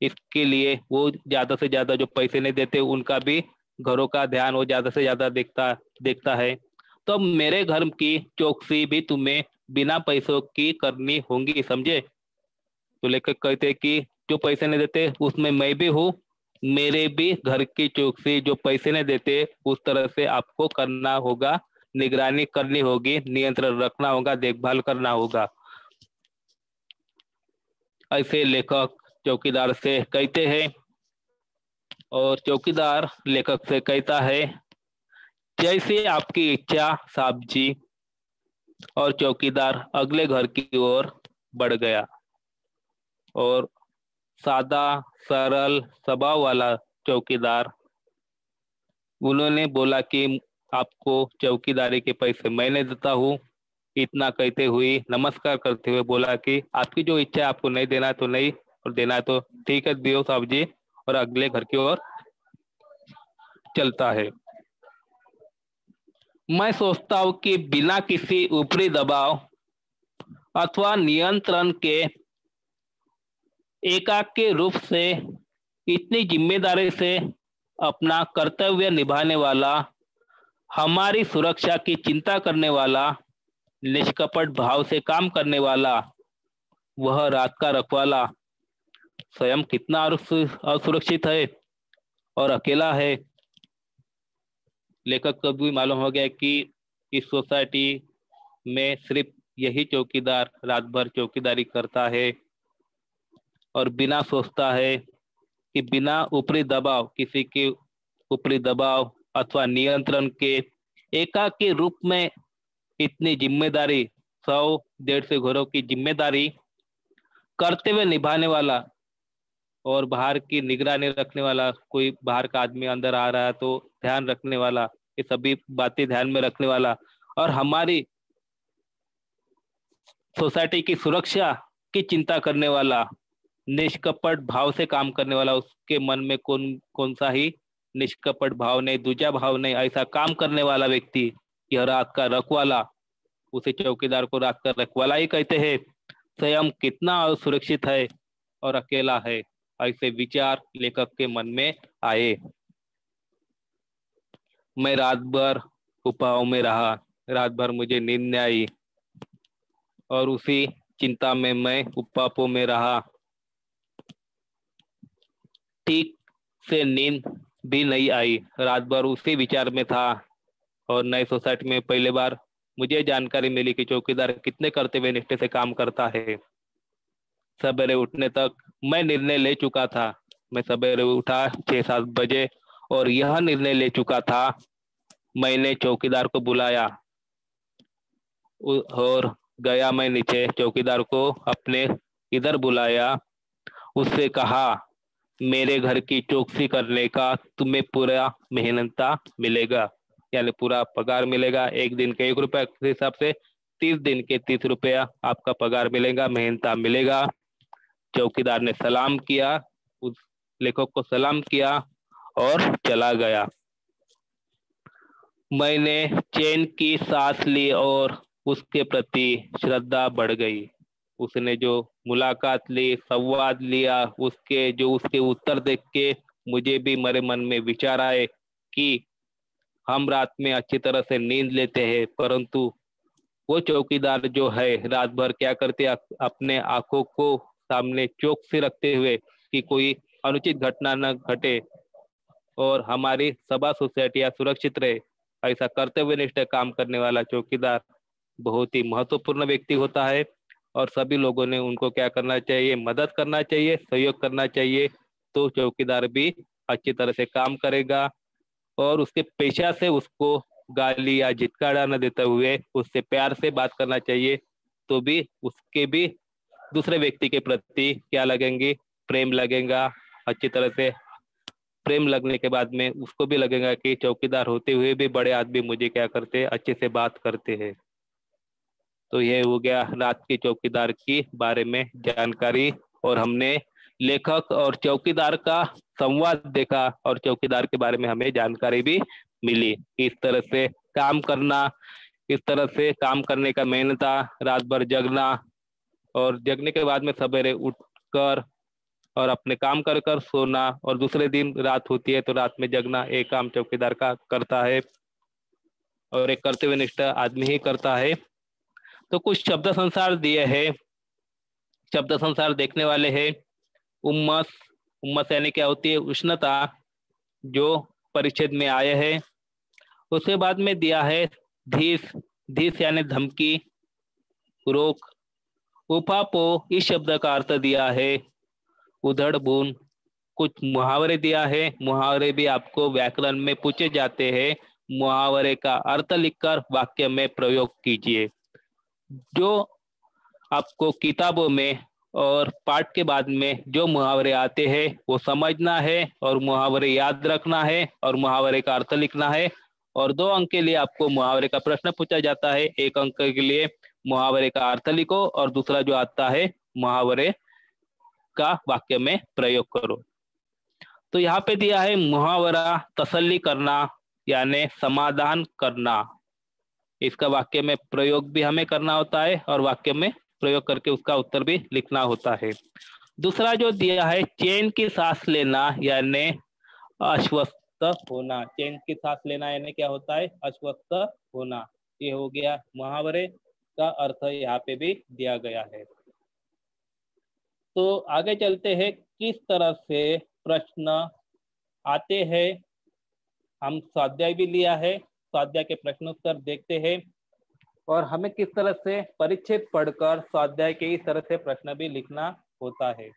इसके लिए वो ज्यादा से ज्यादा जो पैसे नहीं देते उनका भी घरों का ध्यान वो ज्यादा से ज्यादा देखता देखता है। तो अब मेरे घर की चौकसी भी तुम्हें बिना पैसों की करनी होंगी, समझे। तो लेखक कहते हैं कि जो पैसे नहीं देते उसमें मैं भी हूँ, मेरे भी घर की चौकसी जो पैसे नहीं देते उस तरह से आपको करना होगा, निगरानी करनी होगी, नियंत्रण रखना होगा, देखभाल करना होगा। ऐसे लेखक चौकीदार से कहते हैं और चौकीदार लेखक से कहता है, जैसे आपकी इच्छा साहब जी। और चौकीदार अगले घर की ओर बढ़ गया और सादा सरल स्वभाव वाला चौकीदार, उन्होंने बोला कि आपको चौकीदारी के पैसे मैंने देता हूँ। इतना कहते हुए नमस्कार करते हुए बोला कि आपकी जो इच्छा है, आपको नहीं देना तो नहीं और देना है तो ठीक है, दियो साहब जी। और अगले घर की ओर चलता है। मैं सोचता हूँ कि बिना किसी ऊपरी दबाव अथवा नियंत्रण के एकाकी रूप से इतनी जिम्मेदारी से अपना कर्तव्य निभाने वाला, हमारी सुरक्षा की चिंता करने वाला, निष्कपट भाव से काम करने वाला वह रात का रखवाला स्वयं कितना असुरक्षित है और अकेला है। लेखक को भी मालूम हो गया कि इस सोसाइटी में सिर्फ यही चौकीदार रात भर चौकीदारी करता है और बिना सोचता है कि बिना ऊपरी दबाव, किसी के ऊपरी दबाव अथवा नियंत्रण के एकाकी रूप में इतनी जिम्मेदारी, 100-150 घरों की जिम्मेदारी करते हुए निभाने वाला और बाहर की निगरानी रखने वाला, कोई बाहर का आदमी अंदर आ रहा है तो ध्यान रखने वाला, ये सभी बातें ध्यान में रखने वाला और हमारी सोसाइटी की सुरक्षा की चिंता करने वाला, निष्कपट भाव से काम करने वाला, उसके मन में कौन कौन सा ही निष्कपट भाव नहीं, दूजा भाव नहीं, ऐसा काम करने वाला व्यक्ति, यह रात का रखवाला, उसे चौकीदार को रात का रखवाला ही कहते हैं, स्वयं कितना असुरक्षित है और अकेला है। ऐसे विचार लेखक के मन में आए। मैं रात भर उपायों में रहा, रात भर मुझे नींद नहीं आई और उसी चिंता में मैं उपापों में रहा। ठीक से नींद भी नहीं आई, रात भर उसी विचार में था। और नई सोसाइटी में पहली बार मुझे जानकारी मिली कि चौकीदार कितने कर्तव्य निष्ठे से काम करता है। सवेरे उठने तक मैं निर्णय ले चुका था। मैं सवेरे उठा 6-7 बजे और यह निर्णय ले चुका था। मैंने चौकीदार को बुलाया और गया मैं नीचे, चौकीदार को अपने इधर बुलाया, उससे कहा, मेरे घर की चौकसी करने का तुम्हें पूरा मेहनता मिलेगा, यानी पूरा पगार मिलेगा। एक दिन के 1 रुपया के हिसाब से 30 दिन के 30 रुपया आपका पगार मिलेगा, मेहनता मिलेगा। चौकीदार ने सलाम किया, उस लेखक को सलाम किया और चला गया। मैंने चैन की सांस ली और उसके प्रति श्रद्धा बढ़ गई। उसने जो मुलाकात ली, संवाद लिया, उसके उत्तर देख के मुझे भी मेरे मन में विचार आए कि हम रात में अच्छी तरह से नींद लेते हैं, परंतु वो चौकीदार जो है रात भर क्या करते, अपने आंखों को सामने चौकसी रखते हुए कि कोई अनुचित घटना न घटे और हमारी सभा सोसाइटियां सुरक्षित रहे, ऐसा कर्तव्य निष्ठ काम करने वाला चौकीदार बहुत ही महत्वपूर्ण व्यक्ति होता है। और सभी लोगों ने उनको क्या करना चाहिए, मदद करना चाहिए, सहयोग करना चाहिए। तो चौकीदार भी अच्छी तरह से काम करेगा और उसके पेशा से उसको गाली या झिटकारा न देते हुए उससे प्यार से बात करना चाहिए, तो भी उसके भी दूसरे व्यक्ति के प्रति क्या लगेंगे, प्रेम लगेगा, अच्छी तरह से प्रेम लगने के बाद में उसको भी लगेगा कि चौकीदार होते हुए भी बड़े आदमी मुझे क्या करते हैं, अच्छे से बात करते हैं। तो ये हो गया रात के चौकीदार की बारे में जानकारी, और हमने लेखक और चौकीदार का संवाद देखा और चौकीदार के बारे में हमें जानकारी भी मिली। इस तरह से काम करना, इस तरह से काम करने का मेहनता, रात भर जगना, और जगने के बाद में सवेरे उठकर और अपने काम कर कर सोना, और दूसरे दिन रात होती है तो रात में जगना, एक काम चौकीदार का करता है और एक कर्तव्यनिष्ठ आदमी ही करता है। तो कुछ शब्द संसार दिए हैं, शब्द संसार देखने वाले हैं। उम्मस, उम्मस यानी क्या होती है, उष्णता, जो परिच्छेद में आए हैं। उसके बाद में दिया है धीस, धीस यानी धमकी, रोक। उपापो, इस शब्द का अर्थ दिया है उधड़ बुन। कुछ मुहावरे दिया है, मुहावरे भी आपको व्याकरण में पूछे जाते हैं। मुहावरे का अर्थ लिखकर वाक्य में प्रयोग कीजिए। जो आपको किताबों में और पाठ के बाद में जो मुहावरे आते हैं वो समझना है और मुहावरे याद रखना है और मुहावरे का अर्थ लिखना है। और 2 अंक के लिए आपको मुहावरे का प्रश्न पूछा जाता है। 1 अंक के लिए मुहावरे का अर्थ लिखो और दूसरा जो आता है मुहावरे का वाक्य में प्रयोग करो। तो यहाँ पे दिया है मुहावरा तसल्ली करना यानी समाधान करना। इसका वाक्य में प्रयोग भी हमें करना होता है और वाक्य में प्रयोग करके उसका उत्तर भी लिखना होता है। दूसरा जो दिया है चैन की सांस लेना यानी अस्वस्थ होना। चैन की सांस लेना यानी क्या होता है, अस्वस्थ होना। ये हो गया मुहावरे का अर्थ, यहाँ पे भी दिया गया है। तो आगे चलते हैं, किस तरह से प्रश्न आते हैं। हम स्वाध्याय भी लिया है, स्वाध्याय के प्रश्नोत्तर देखते हैं और हमें किस तरह से परिच्छेद पढ़कर स्वाध्याय के इस तरह से प्रश्न भी लिखना होता है।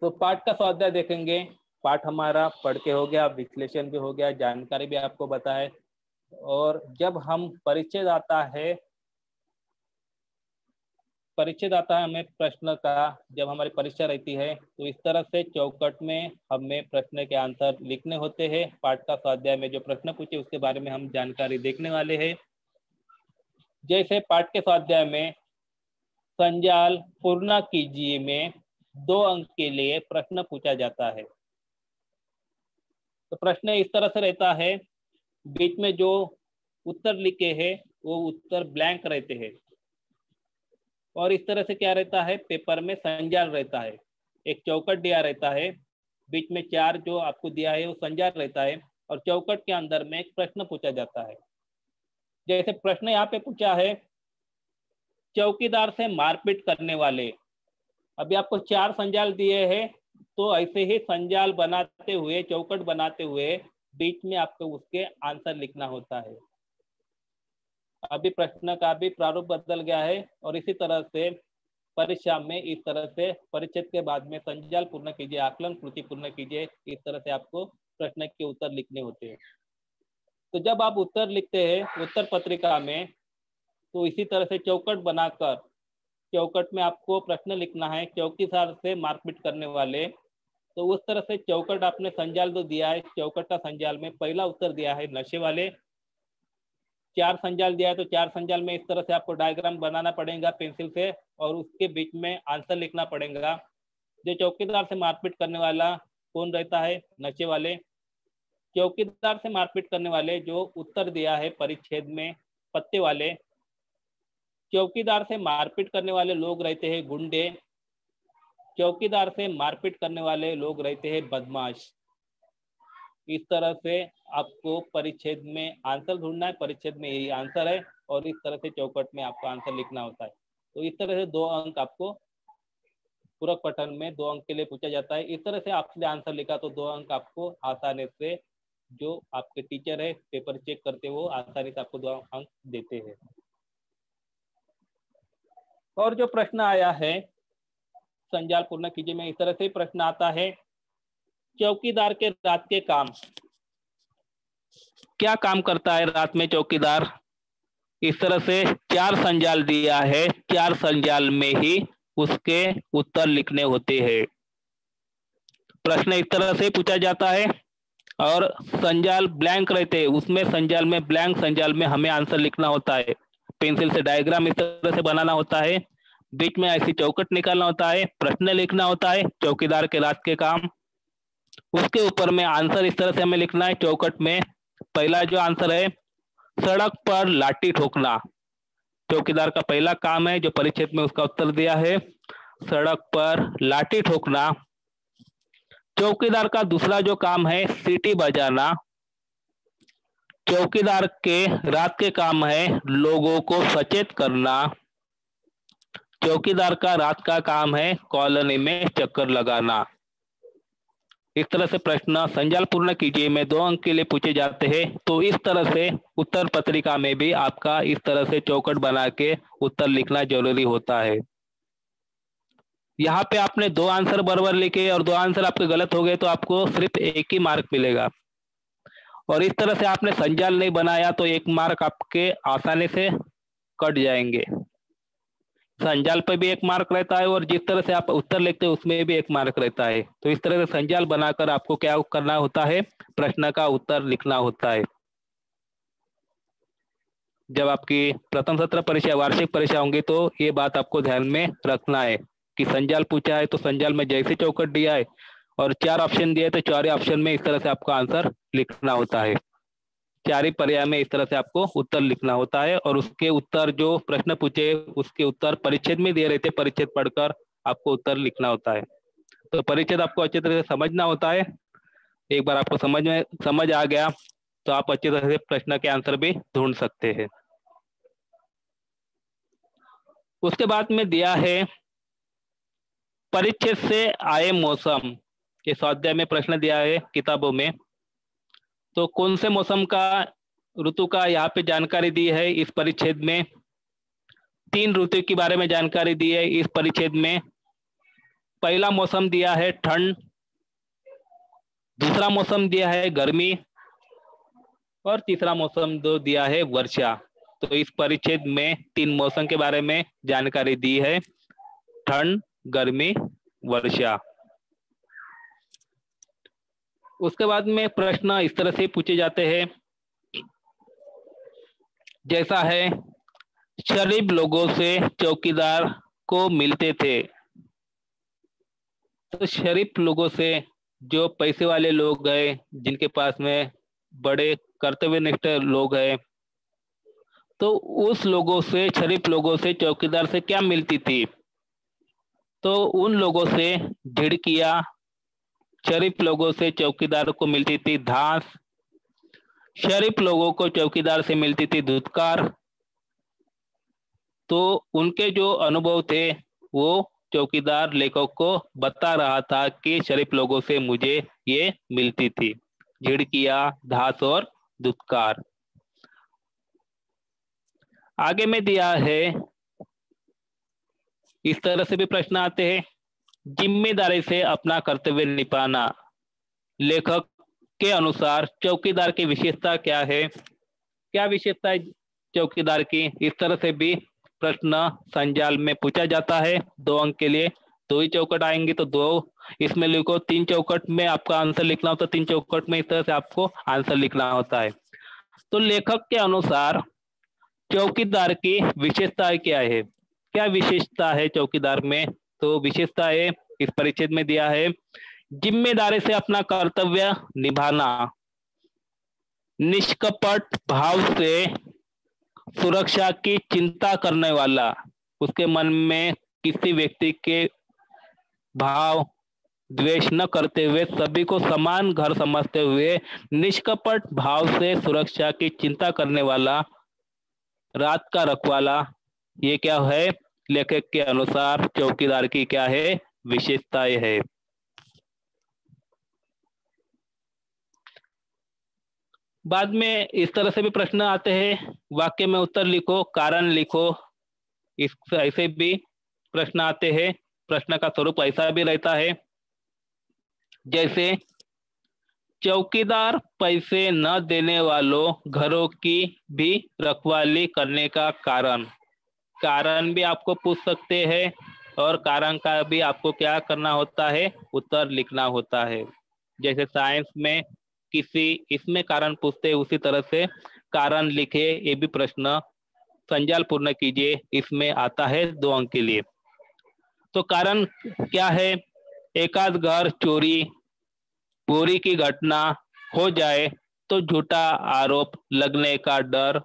तो पाठ का स्वाध्याय देखेंगे। पाठ हमारा पढ़ के हो गया, विश्लेषण भी हो गया, जानकारी भी आपको बताए। और जब हम परिच्छेद आता है, परिच्छेद आता है हमें प्रश्न का, जब हमारी परीक्षा रहती है तो इस तरह से चौकट में हमें प्रश्न के आंसर लिखने होते हैं। पाठ का स्वाध्याय में जो प्रश्न पूछे उसके बारे में हम जानकारी देखने वाले हैं। जैसे पाठ के स्वाध्याय में संजाल पूर्ण कीजिए में 2 अंक के लिए प्रश्न पूछा जाता है। तो प्रश्न इस तरह से रहता है, बीच में जो उत्तर लिखे हैं वो उत्तर ब्लैंक रहते हैं और इस तरह से क्या रहता है, पेपर में संजाल रहता है। एक चौकट दिया रहता है, बीच में 4 जो आपको दिया है वो संजाल रहता है और चौकट के अंदर में एक प्रश्न पूछा जाता है। जैसे प्रश्न यहाँ पे पूछा है, चौकीदार से मारपीट करने वाले। अभी आपको 4 संजाल दिए हैं, तो ऐसे ही संजाल बनाते हुए, चौकट बनाते हुए बीच में आपको उसके आंसर लिखना होता है। अभी प्रश्न का भी प्रारूप बदल गया है और इसी तरह से परीक्षा में इस तरह से परिच्छेद के बाद में संजाल पूर्ण कीजिए, आकलन कृति पूर्ण कीजिए, इस तरह से आपको प्रश्न के उत्तर लिखने होते हैं। तो जब आप उत्तर लिखते हैं उत्तर पत्रिका में, तो इसी तरह से चौकट बनाकर चौकट में आपको प्रश्न लिखना है, चौकीदार से मारपीट करने वाले। तो उस तरह से चौकट आपने संजाल जो दिया है, चौकट का संजाल में पहला उत्तर दिया है नशे वाले। 4 संजाल दिया है तो 4 संजाल में इस तरह से आपको डायग्राम बनाना पड़ेगा पेंसिल से और उसके बीच में आंसर लिखना पड़ेगा। जो चौकीदार से मारपीट करने वाला कौन रहता है, नशे वाले। चौकीदार से मारपीट करने वाले जो उत्तर दिया है परिच्छेद में, पत्ते वाले। चौकीदार से मारपीट करने वाले लोग रहते हैं गुंडे। चौकीदार से मारपीट करने वाले लोग रहते हैं बदमाश। इस तरह से आपको परिच्छेद में आंसर ढूंढना है, परिच्छेद में यही आंसर है और इस तरह से चौकट में आपको आंसर लिखना होता है। तो इस तरह से 2 अंक आपको पूरक पठन में 2 अंक के लिए पूछा जाता है। इस तरह से आपने आंसर लिखा तो 2 अंक आपको आसानी से, जो आपके टीचर है पेपर चेक करते वो आसानी से आपको 2 अंक देते हैं। और जो प्रश्न आया है संजाल पूर्ण कीजिए में, इस तरह से प्रश्न आता है, चौकीदार के रात के काम। क्या काम करता है रात में चौकीदार, इस तरह से 4 संजाल दिया है, 4 संजाल में ही उसके उत्तर लिखने होते हैं। प्रश्न इस तरह से पूछा जाता है और संजाल ब्लैंक रहते हैं, उसमें संजाल में ब्लैंक संजाल में हमें आंसर लिखना होता है। पेंसिल से डायग्राम इस तरह से बनाना होता है, बीच में ऐसी चौकट निकालना होता है, प्रश्न लिखना होता है, चौकीदार के रात के काम। उसके ऊपर में आंसर इस तरह से हमें लिखना है चौकट में। पहला जो आंसर है, सड़क पर लाठी ठोकना। चौकीदार का पहला काम है, जो परिच्छेद में उसका उत्तर दिया है, सड़क पर लाठी ठोकना। चौकीदार का दूसरा जो काम है, सीटी बजाना। चौकीदार के रात के काम है, लोगों को सचेत करना। चौकीदार का रात का काम है, कॉलोनी में चक्कर लगाना। इस तरह से प्रश्न संजाल पूर्ण कीजिए में 2 अंक के लिए पूछे जाते हैं। तो इस तरह से उत्तर पत्रिका में भी आपका इस तरह से चौकट बना के उत्तर लिखना जरूरी होता है। यहाँ पे आपने 2 आंसर बराबर लिखे और 2 आंसर आपके गलत हो गए तो आपको सिर्फ 1 ही मार्क मिलेगा। और इस तरह से आपने संजाल नहीं बनाया तो 1 मार्क आपके आसानी से कट जाएंगे। संजाल पर भी 1 मार्क रहता है और जिस तरह से आप उत्तर लिखते हैं उसमें भी 1 मार्क रहता है। तो इस तरह से संजाल बनाकर आपको क्या करना होता है, प्रश्न का उत्तर लिखना होता है। जब आपकी प्रथम सत्र परीक्षा, वार्षिक परीक्षा होंगी तो ये बात आपको ध्यान में रखना है कि संजाल पूछा है तो संजाल में जैसे चौकट दिया है और 4 ऑप्शन दिए तो 4 ऑप्शन में इस तरह से आपका आंसर लिखना होता है। 4 ही पर्याय में इस तरह से आपको उत्तर लिखना होता है और उसके उत्तर जो प्रश्न पूछे उसके उत्तर परिच्छेद में दिए रहते, परिच्छेद पढ़कर आपको उत्तर लिखना होता है। तो परिच्छेद आपको अच्छी तरह से समझना होता है। एक बार आपको समझ आ गया तो आप अच्छी तरह से प्रश्न के आंसर भी ढूंढ सकते हैं। उसके बाद में दिया है परिच्छेद से आए मौसम। ये स्वाध्याय में प्रश्न दिया है किताबों में। तो कौन से मौसम का, ऋतु का यहाँ पे जानकारी दी है इस परिच्छेद में। 3 ऋतु के बारे में जानकारी दी है इस परिच्छेद में। पहला मौसम दिया है ठंड, दूसरा मौसम दिया है गर्मी और तीसरा मौसम दो दिया है वर्षा। तो इस परिच्छेद में 3 मौसम के बारे में जानकारी दी है, ठंड, गर्मी, वर्षा। उसके बाद में प्रश्न इस तरह से पूछे जाते हैं, जैसा है शरीफ लोगों से चौकीदार को मिलते थे। तो शरीफ लोगों से जो पैसे वाले लोग गए, जिनके पास में बड़े कर्तव्यनिष्ठ लोग हैं, तो उस लोगों से, शरीफ लोगों से चौकीदार से क्या मिलती थी। तो उन लोगों से झिड़कियां, शरीफ लोगों से चौकीदार को मिलती थी धांस, शरीफ लोगों को चौकीदार से मिलती थी धुतकार। तो उनके जो अनुभव थे वो चौकीदार लेखक को बता रहा था कि शरीफ लोगों से मुझे ये मिलती थी, झिड़कियां, धांस और धुतकार। आगे में दिया है, इस तरह से भी प्रश्न आते हैं, जिम्मेदारी से अपना कर्तव्य निभाना। लेखक के अनुसार चौकीदार की विशेषता क्या है, क्या विशेषता है चौकीदार की। इस तरह से भी प्रश्न संजाल में पूछा जाता है। 2 अंक के लिए 2 ही चौकट आएंगे तो 2 इसमें लिखो, 3 चौकट में आपका आंसर लिखना होता है, 3 चौकट में इस तरह से आपको आंसर लिखना होता है। तो लेखक के अनुसार चौकीदार की विशेषता क्या है, क्या विशेषता है चौकीदार में। तो विशेषता है इस परिच्छेद में दिया है, जिम्मेदारी से अपना कर्तव्य निभाना, निष्कपट भाव से सुरक्षा की चिंता करने वाला, उसके मन में किसी व्यक्ति के भाव द्वेष न करते हुए सभी को समान घर समझते हुए निष्कपट भाव से सुरक्षा की चिंता करने वाला, रात का रखवाला। ये क्या है, लेखक के अनुसार चौकीदार की क्या है, विशेषताएं है। बाद में इस तरह से भी प्रश्न आते हैं, वाक्य में उत्तर लिखो, कारण लिखो। इस ऐसे भी प्रश्न आते हैं। प्रश्न का स्वरूप ऐसा भी रहता है, जैसे चौकीदार पैसे न देने वालों घरों की भी रखवाली करने का कारण। कारण भी आपको पूछ सकते हैं और कारण का भी आपको क्या करना होता है, उत्तर लिखना होता है। जैसे साइंस में किसी इसमें कारण पूछते हैं, उसी तरह से कारण लिखे, ये भी प्रश्न संजाल पूर्ण कीजिए, इसमें आता है 2 अंक के लिए। तो कारण क्या है? एकाध घर चोरी की घटना हो जाए तो झूठा आरोप लगने का डर,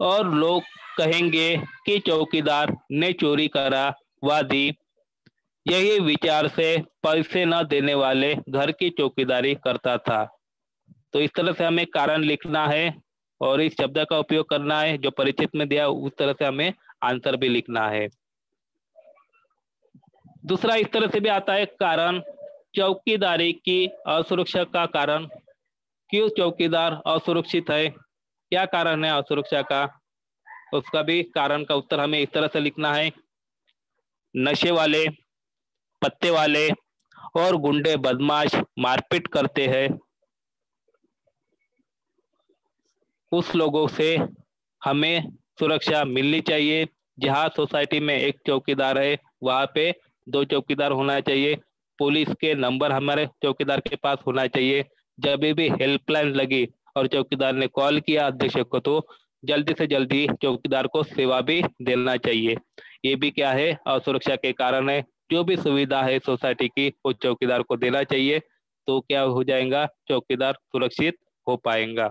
और लोग कहेंगे कि चौकीदार ने चोरी करवा दी। यही विचार से पैसे न देने वाले घर की चौकीदारी करता था। तो इस तरह से हमें कारण लिखना है और इस शब्द का उपयोग करना है जो परिचित में दिया, उस तरह से हमें आंसर भी लिखना है। दूसरा इस तरह से भी आता है कारण, चौकीदारी की असुरक्षा का कारण। क्यों चौकीदार असुरक्षित है? क्या कारण है असुरक्षा का? उसका भी कारण का उत्तर हमें इस तरह से लिखना है। नशे वाले, पत्ते वाले और गुंडे बदमाश मारपीट करते हैं, उस लोगों से हमें सुरक्षा मिलनी चाहिए। जहाँ सोसाइटी में एक चौकीदार है वहाँ पे 2 चौकीदार होना चाहिए। पुलिस के नंबर हमारे चौकीदार के पास होना चाहिए। जब भी हेल्पलाइन लगी और चौकीदार ने कॉल किया अध्यक्ष को, तो जल्दी से जल्दी चौकीदार को सेवा भी देना चाहिए। ये भी क्या है, असुरक्षा के कारण है। जो भी सुविधा है सोसाइटी की वो चौकीदार को देना चाहिए, तो क्या हो जाएगा, चौकीदार सुरक्षित हो पाएगा।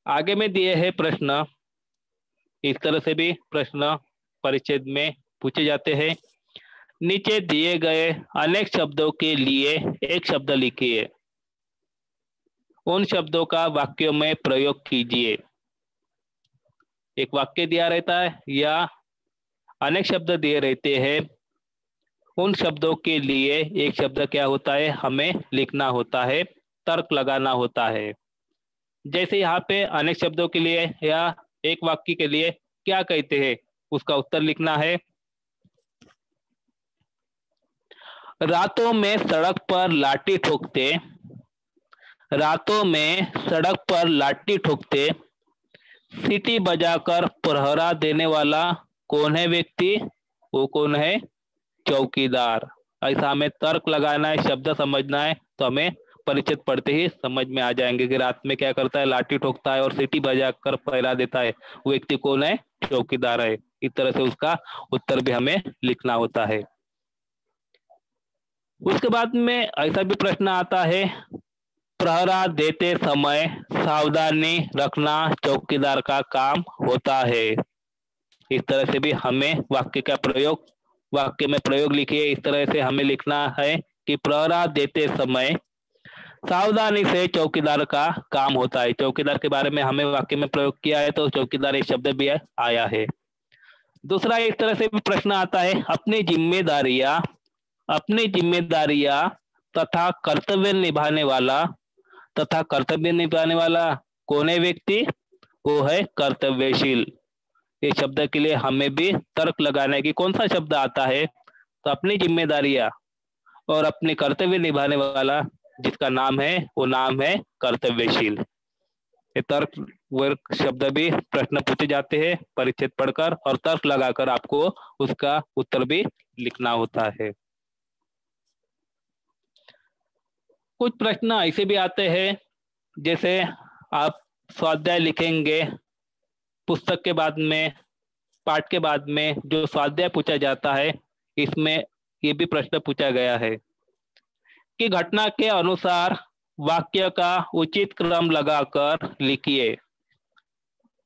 आगे में दिए हैं प्रश्न, इस तरह से भी प्रश्न परिच्छेद में पूछे जाते हैं। नीचे दिए गए अनेक शब्दों के लिए एक शब्द लिखिए, उन शब्दों का वाक्यों में प्रयोग कीजिए। एक वाक्य दिया रहता है या अनेक शब्द दिए रहते हैं, उन शब्दों के लिए एक शब्द क्या होता है, हमें लिखना होता है, तर्क लगाना होता है। जैसे यहाँ पे अनेक शब्दों के लिए या एक वाक्य के लिए क्या कहते हैं, उसका उत्तर लिखना है। रातों में सड़क पर लाठी ठोकते, रातों में सड़क पर लाठी ठोकते, सीटी बजाकर पहरा देने वाला कौन है व्यक्ति? वो कौन है? चौकीदार। ऐसा हमें तर्क लगाना है, शब्द समझना है, तो हमें परिचित पढ़ते ही समझ में आ जाएंगे कि रात में क्या करता है, लाठी ठोकता है और सीटी बजाकर पहरा देता है, वो व्यक्ति कौन है? चौकीदार है। इस तरह से उसका उत्तर भी हमें लिखना होता है। उसके बाद में ऐसा भी प्रश्न आता है, पहरा देते समय सावधानी रखना चौकीदार का काम होता है। इस तरह से भी हमें वाक्य में प्रयोग लिखिए। इस तरह से हमें लिखना है कि पहरा देते समय सावधानी से चौकीदार का काम होता है। चौकीदार के बारे में हमें वाक्य में प्रयोग किया है, तो चौकीदार एक शब्द भी आया है। दूसरा इस तरह से भी प्रश्न आता है, अपनी जिम्मेदारियां तथा कर्तव्य निभाने वाला कौन है व्यक्ति? वो है कर्तव्यशील। इस शब्द के लिए हमें भी तर्क लगाना है कि कौन सा शब्द आता है। तो अपनी जिम्मेदारियां और अपने कर्तव्य निभाने वाला जिसका नाम है वो नाम है कर्तव्यशील। ये तर्क वर्ग शब्द भी प्रश्न पूछे जाते हैं परिच्छेद पढ़कर, और तर्क लगाकर आपको उसका उत्तर भी लिखना होता है। कुछ प्रश्न ऐसे भी आते हैं, जैसे आप स्वाध्याय लिखेंगे, पुस्तक के बाद में, पाठ के बाद में जो स्वाध्याय पूछा जाता है, इसमें ये भी प्रश्न पूछा गया है कि घटना के अनुसार वाक्य का उचित क्रम लगाकर लिखिए।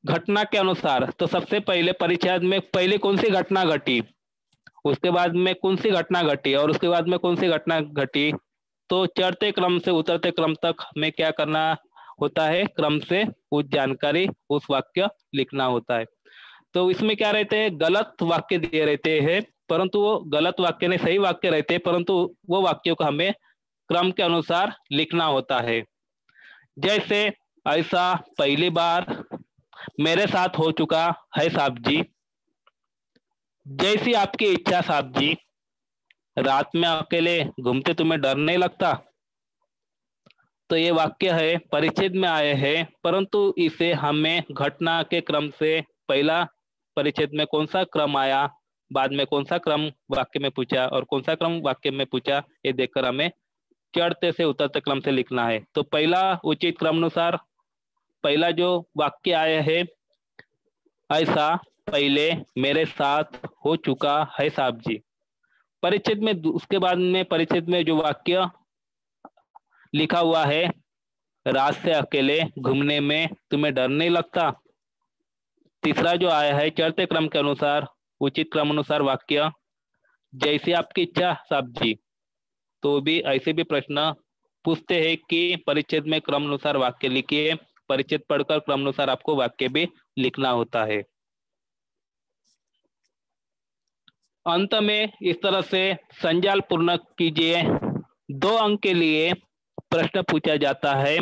घटना के अनुसार, तो सबसे पहले परिच्छेद में पहले कौन सी घटना घटी, उसके बाद में कौन सी घटना घटी और उसके बाद में कौन सी घटना घटी, तो चढ़ते क्रम से उतरते क्रम तक हमें क्या करना होता है, क्रम से उस जानकारी उस वाक्य लिखना होता है। तो इसमें क्या रहते हैं, गलत वाक्य दिए रहते हैं, परंतु वो गलत वाक्य नहीं सही वाक्य रहते हैं, परंतु वो वाक्यों को हमें क्रम के अनुसार लिखना होता है। जैसे ऐसा पहली बार मेरे साथ हो चुका है साहब जी, जैसी आपकी इच्छा साहब जी, रात में अकेले घूमते तुम्हें डर नहीं लगता? तो ये वाक्य है परिच्छेद में आए हैं, परंतु इसे हमें घटना के क्रम से पहला परिच्छेद में कौन सा क्रम आया, बाद में कौन सा क्रम वाक्य में पूछा और कौन सा क्रम वाक्य में पूछा, ये देखकर हमें चढ़ते से उतरते क्रम से लिखना है। तो पहला उचित क्रम अनुसार पहला जो वाक्य आया है, ऐसा पहले मेरे साथ हो चुका है साहब जी। परिच्छेद में उसके बाद में परिच्छेद में जो वाक्य लिखा हुआ है, रात से अकेले घूमने में तुम्हें डर नहीं लगता। तीसरा जो आया है चढ़ते क्रम के अनुसार उचित क्रम अनुसार वाक्य, जैसी आपकी इच्छा साहब जी। तो भी ऐसे भी प्रश्न पूछते हैं कि परिच्छेद में क्रम अनुसार वाक्य लिखिए, परिच्छेद पढ़कर क्रम अनुसार आपको वाक्य भी लिखना होता है। अंत में इस तरह से संजाल पूर्ण कीजिए। 2 अंक के लिए प्रश्न पूछा जाता है।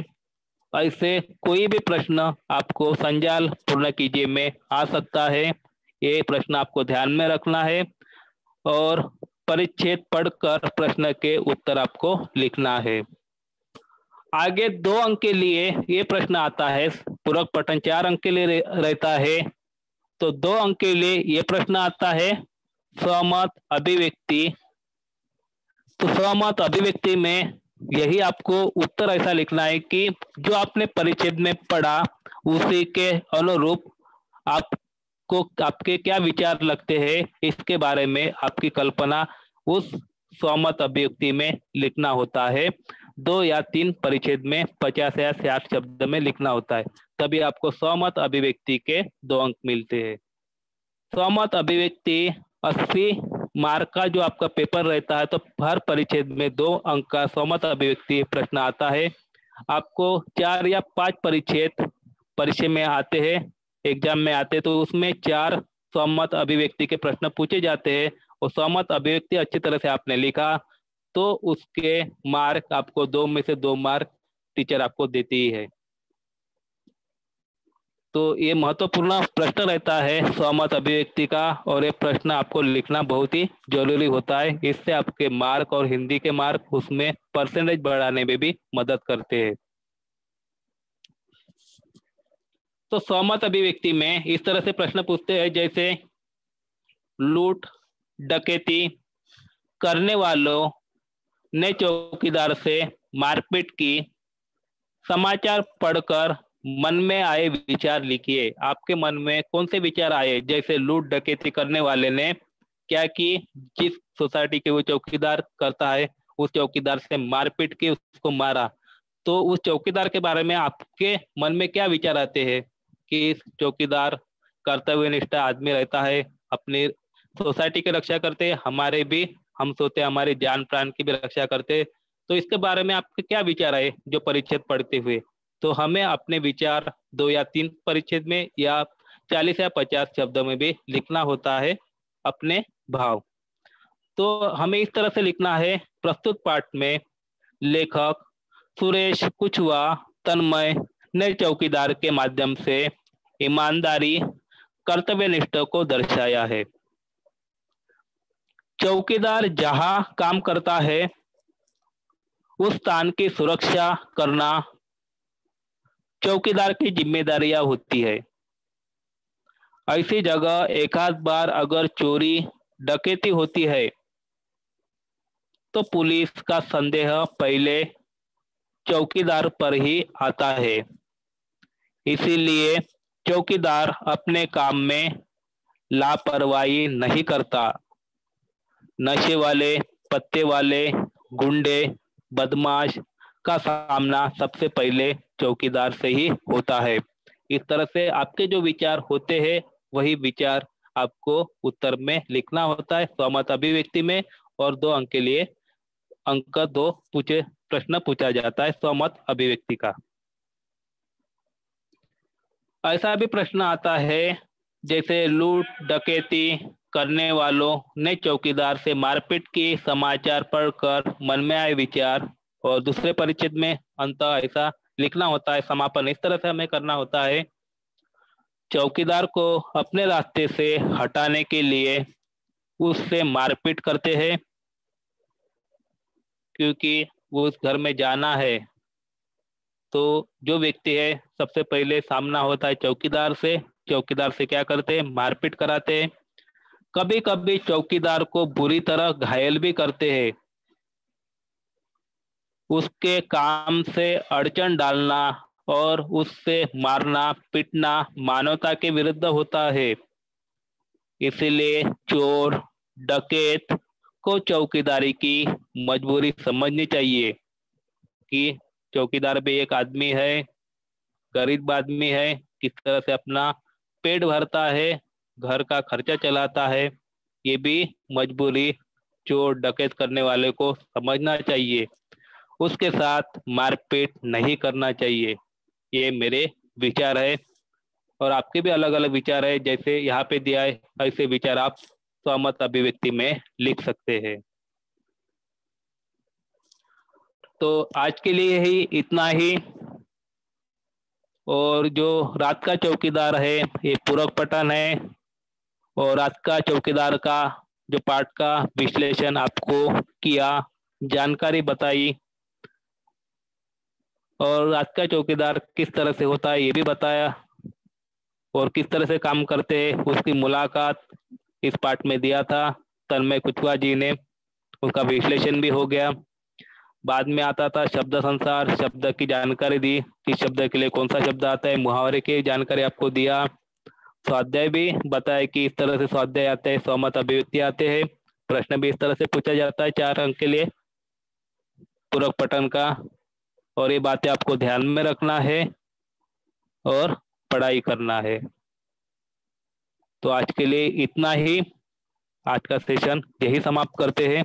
ऐसे कोई भी प्रश्न आपको संजाल पूर्ण कीजिए में आ सकता है, ये प्रश्न आपको ध्यान में रखना है और परिच्छेद पढ़कर प्रश्न के उत्तर आपको लिखना है। आगे 2 अंक के लिए ये प्रश्न आता है, पूरक पठन 4 अंक के लिए रहता है। तो 2 अंक के लिए ये प्रश्न आता है सहमत अभिव्यक्ति। तो सहमत अभिव्यक्ति में यही आपको उत्तर ऐसा लिखना है कि जो आपने परिच्छेद में पढ़ा उसी के अनुरूप आपको आपके क्या विचार लगते हैं, इसके बारे में आपकी कल्पना उस सहमत अभिव्यक्ति में लिखना होता है। 2 या 3 परिच्छेद में 50 या 60 शब्द में लिखना होता है, तभी आपको सहमत अभिव्यक्ति के 2 अंक मिलते हैं। सहमत अभिव्यक्ति 80 मार्क का जो आपका पेपर रहता है, तो हर परिच्छेद में 2 अंक का सहमत अभिव्यक्ति प्रश्न आता है। आपको 4 या 5 परिच्छेद परीक्षा में आते हैं, एग्जाम में आते हैं, तो उसमें 4 सहमत अभिव्यक्ति के प्रश्न पूछे जाते हैं और सहमत अभिव्यक्ति अच्छी तरह से आपने लिखा तो उसके मार्क आपको 2 में से 2 मार्क टीचर आपको देती है। तो ये महत्वपूर्ण प्रश्न रहता है सहमत अभिव्यक्ति का और ये प्रश्न आपको लिखना बहुत ही जरूरी होता है। इससे आपके मार्क और हिंदी के मार्क उसमें परसेंटेज बढ़ाने में भी मदद करते हैं। तो सहमत अभिव्यक्ति में इस तरह से प्रश्न पूछते हैं, जैसे लूट डकैती करने वालों ने चौकीदार से मारपीट की, समाचार पढ़कर मन में आए विचार लिखिए। आपके मन में कौन से विचार आए, जैसे लूट डकैती करने वाले ने क्या की, जिस सोसाइटी के वो चौकीदार करता है उस चौकीदार से मारपीट की, उसको मारा, तो उस चौकीदार के बारे में आपके मन में क्या विचार आते हैं कि चौकीदार कर्तव्यनिष्ठ आदमी रहता है, अपनी सोसाइटी की रक्षा करते, हमारे भी हम सोते हमारे जान प्राण की भी रक्षा करते। तो इसके बारे में आपके क्या विचार आए जो परिच्छेद पढ़ते हुए? तो हमें अपने विचार 2 या 3 परिच्छेद में या 40 या 50 शब्दों में भी लिखना होता है अपने भाव। तो हमें इस तरह से लिखना है। प्रस्तुत पाठ में लेखक सुरेश कुछवा तन्मय ने चौकीदार के माध्यम से ईमानदारी कर्तव्यनिष्ठ को दर्शाया है। चौकीदार जहां काम करता है उस स्थान की सुरक्षा करना चौकीदार की जिम्मेदारियां होती है। ऐसी जगह एक आध बार अगर चोरी डकैती होती है तो पुलिस का संदेह पहले चौकीदार पर ही आता है। इसीलिए चौकीदार अपने काम में लापरवाही नहीं करता। नशे वाले, पत्ते वाले, गुंडे, बदमाश का सामना सबसे पहले चौकीदार से ही होता है। इस तरह से आपके जो विचार होते हैं वही विचार आपको उत्तर में लिखना होता है सहमत अभिव्यक्ति में। और 2 अंक के लिए अंक 2 प्रश्न पूछा जाता है सहमत अभिव्यक्ति का। ऐसा भी प्रश्न आता है जैसे लूट डकैती करने वालों ने चौकीदार से मारपीट की, समाचार पढ़कर मन में आए विचार। और दूसरे परिच्छेद में अंत ऐसा लिखना होता है समापन। इस तरह से हमें करना होता है, चौकीदार को अपने रास्ते से हटाने के लिए उससे मारपीट करते हैं क्योंकि वो उस घर में जाना है तो जो व्यक्ति है सबसे पहले सामना होता है चौकीदार से। चौकीदार से क्या करते हैं, मारपीट कराते हैं। कभी कभी चौकीदार को बुरी तरह घायल भी करते हैं। उसके काम से अड़चन डालना और उससे मारना पीटना मानवता के विरुद्ध होता है। इसीलिए चोर डकैत को चौकीदारी की मजबूरी समझनी चाहिए कि चौकीदार भी एक आदमी है, गरीब आदमी है, किस तरह से अपना पेट भरता है, घर का खर्चा चलाता है। ये भी मजबूरी चोर डकैत करने वाले को समझना चाहिए। उसके साथ मारपीट नहीं करना चाहिए। ये मेरे विचार है और आपके भी अलग अलग विचार है। जैसे यहाँ पे दिया है ऐसे विचार आप सहमत अभिव्यक्ति में लिख सकते हैं। तो आज के लिए ही इतना ही। और जो रात का चौकीदार है ये पूरक पठन है और रात का चौकीदार का जो पाठ का विश्लेषण आपको किया, जानकारी बताई और रात का चौकीदार किस तरह से होता है ये भी बताया और किस तरह से काम करते हैं उसकी मुलाकात इस पाठ में दिया था तन्मय कुशवाहा जी ने। उसका विश्लेषण भी हो गया। बाद में आता था शब्द संसार, शब्द की जानकारी दी, किस शब्द के लिए कौन सा शब्द आता है, मुहावरे की जानकारी आपको दिया। स्वाध्याय भी बताया कि इस तरह से स्वाध्याय आते हैं, सहमत अभिव्यक्ति आते हैं। प्रश्न भी इस तरह से पूछा जाता है 4 अंक के लिए पूरक पठन का। और ये बातें आपको ध्यान में रखना है और पढ़ाई करना है। तो आज के लिए इतना ही। आज का सेशन यही समाप्त करते हैं।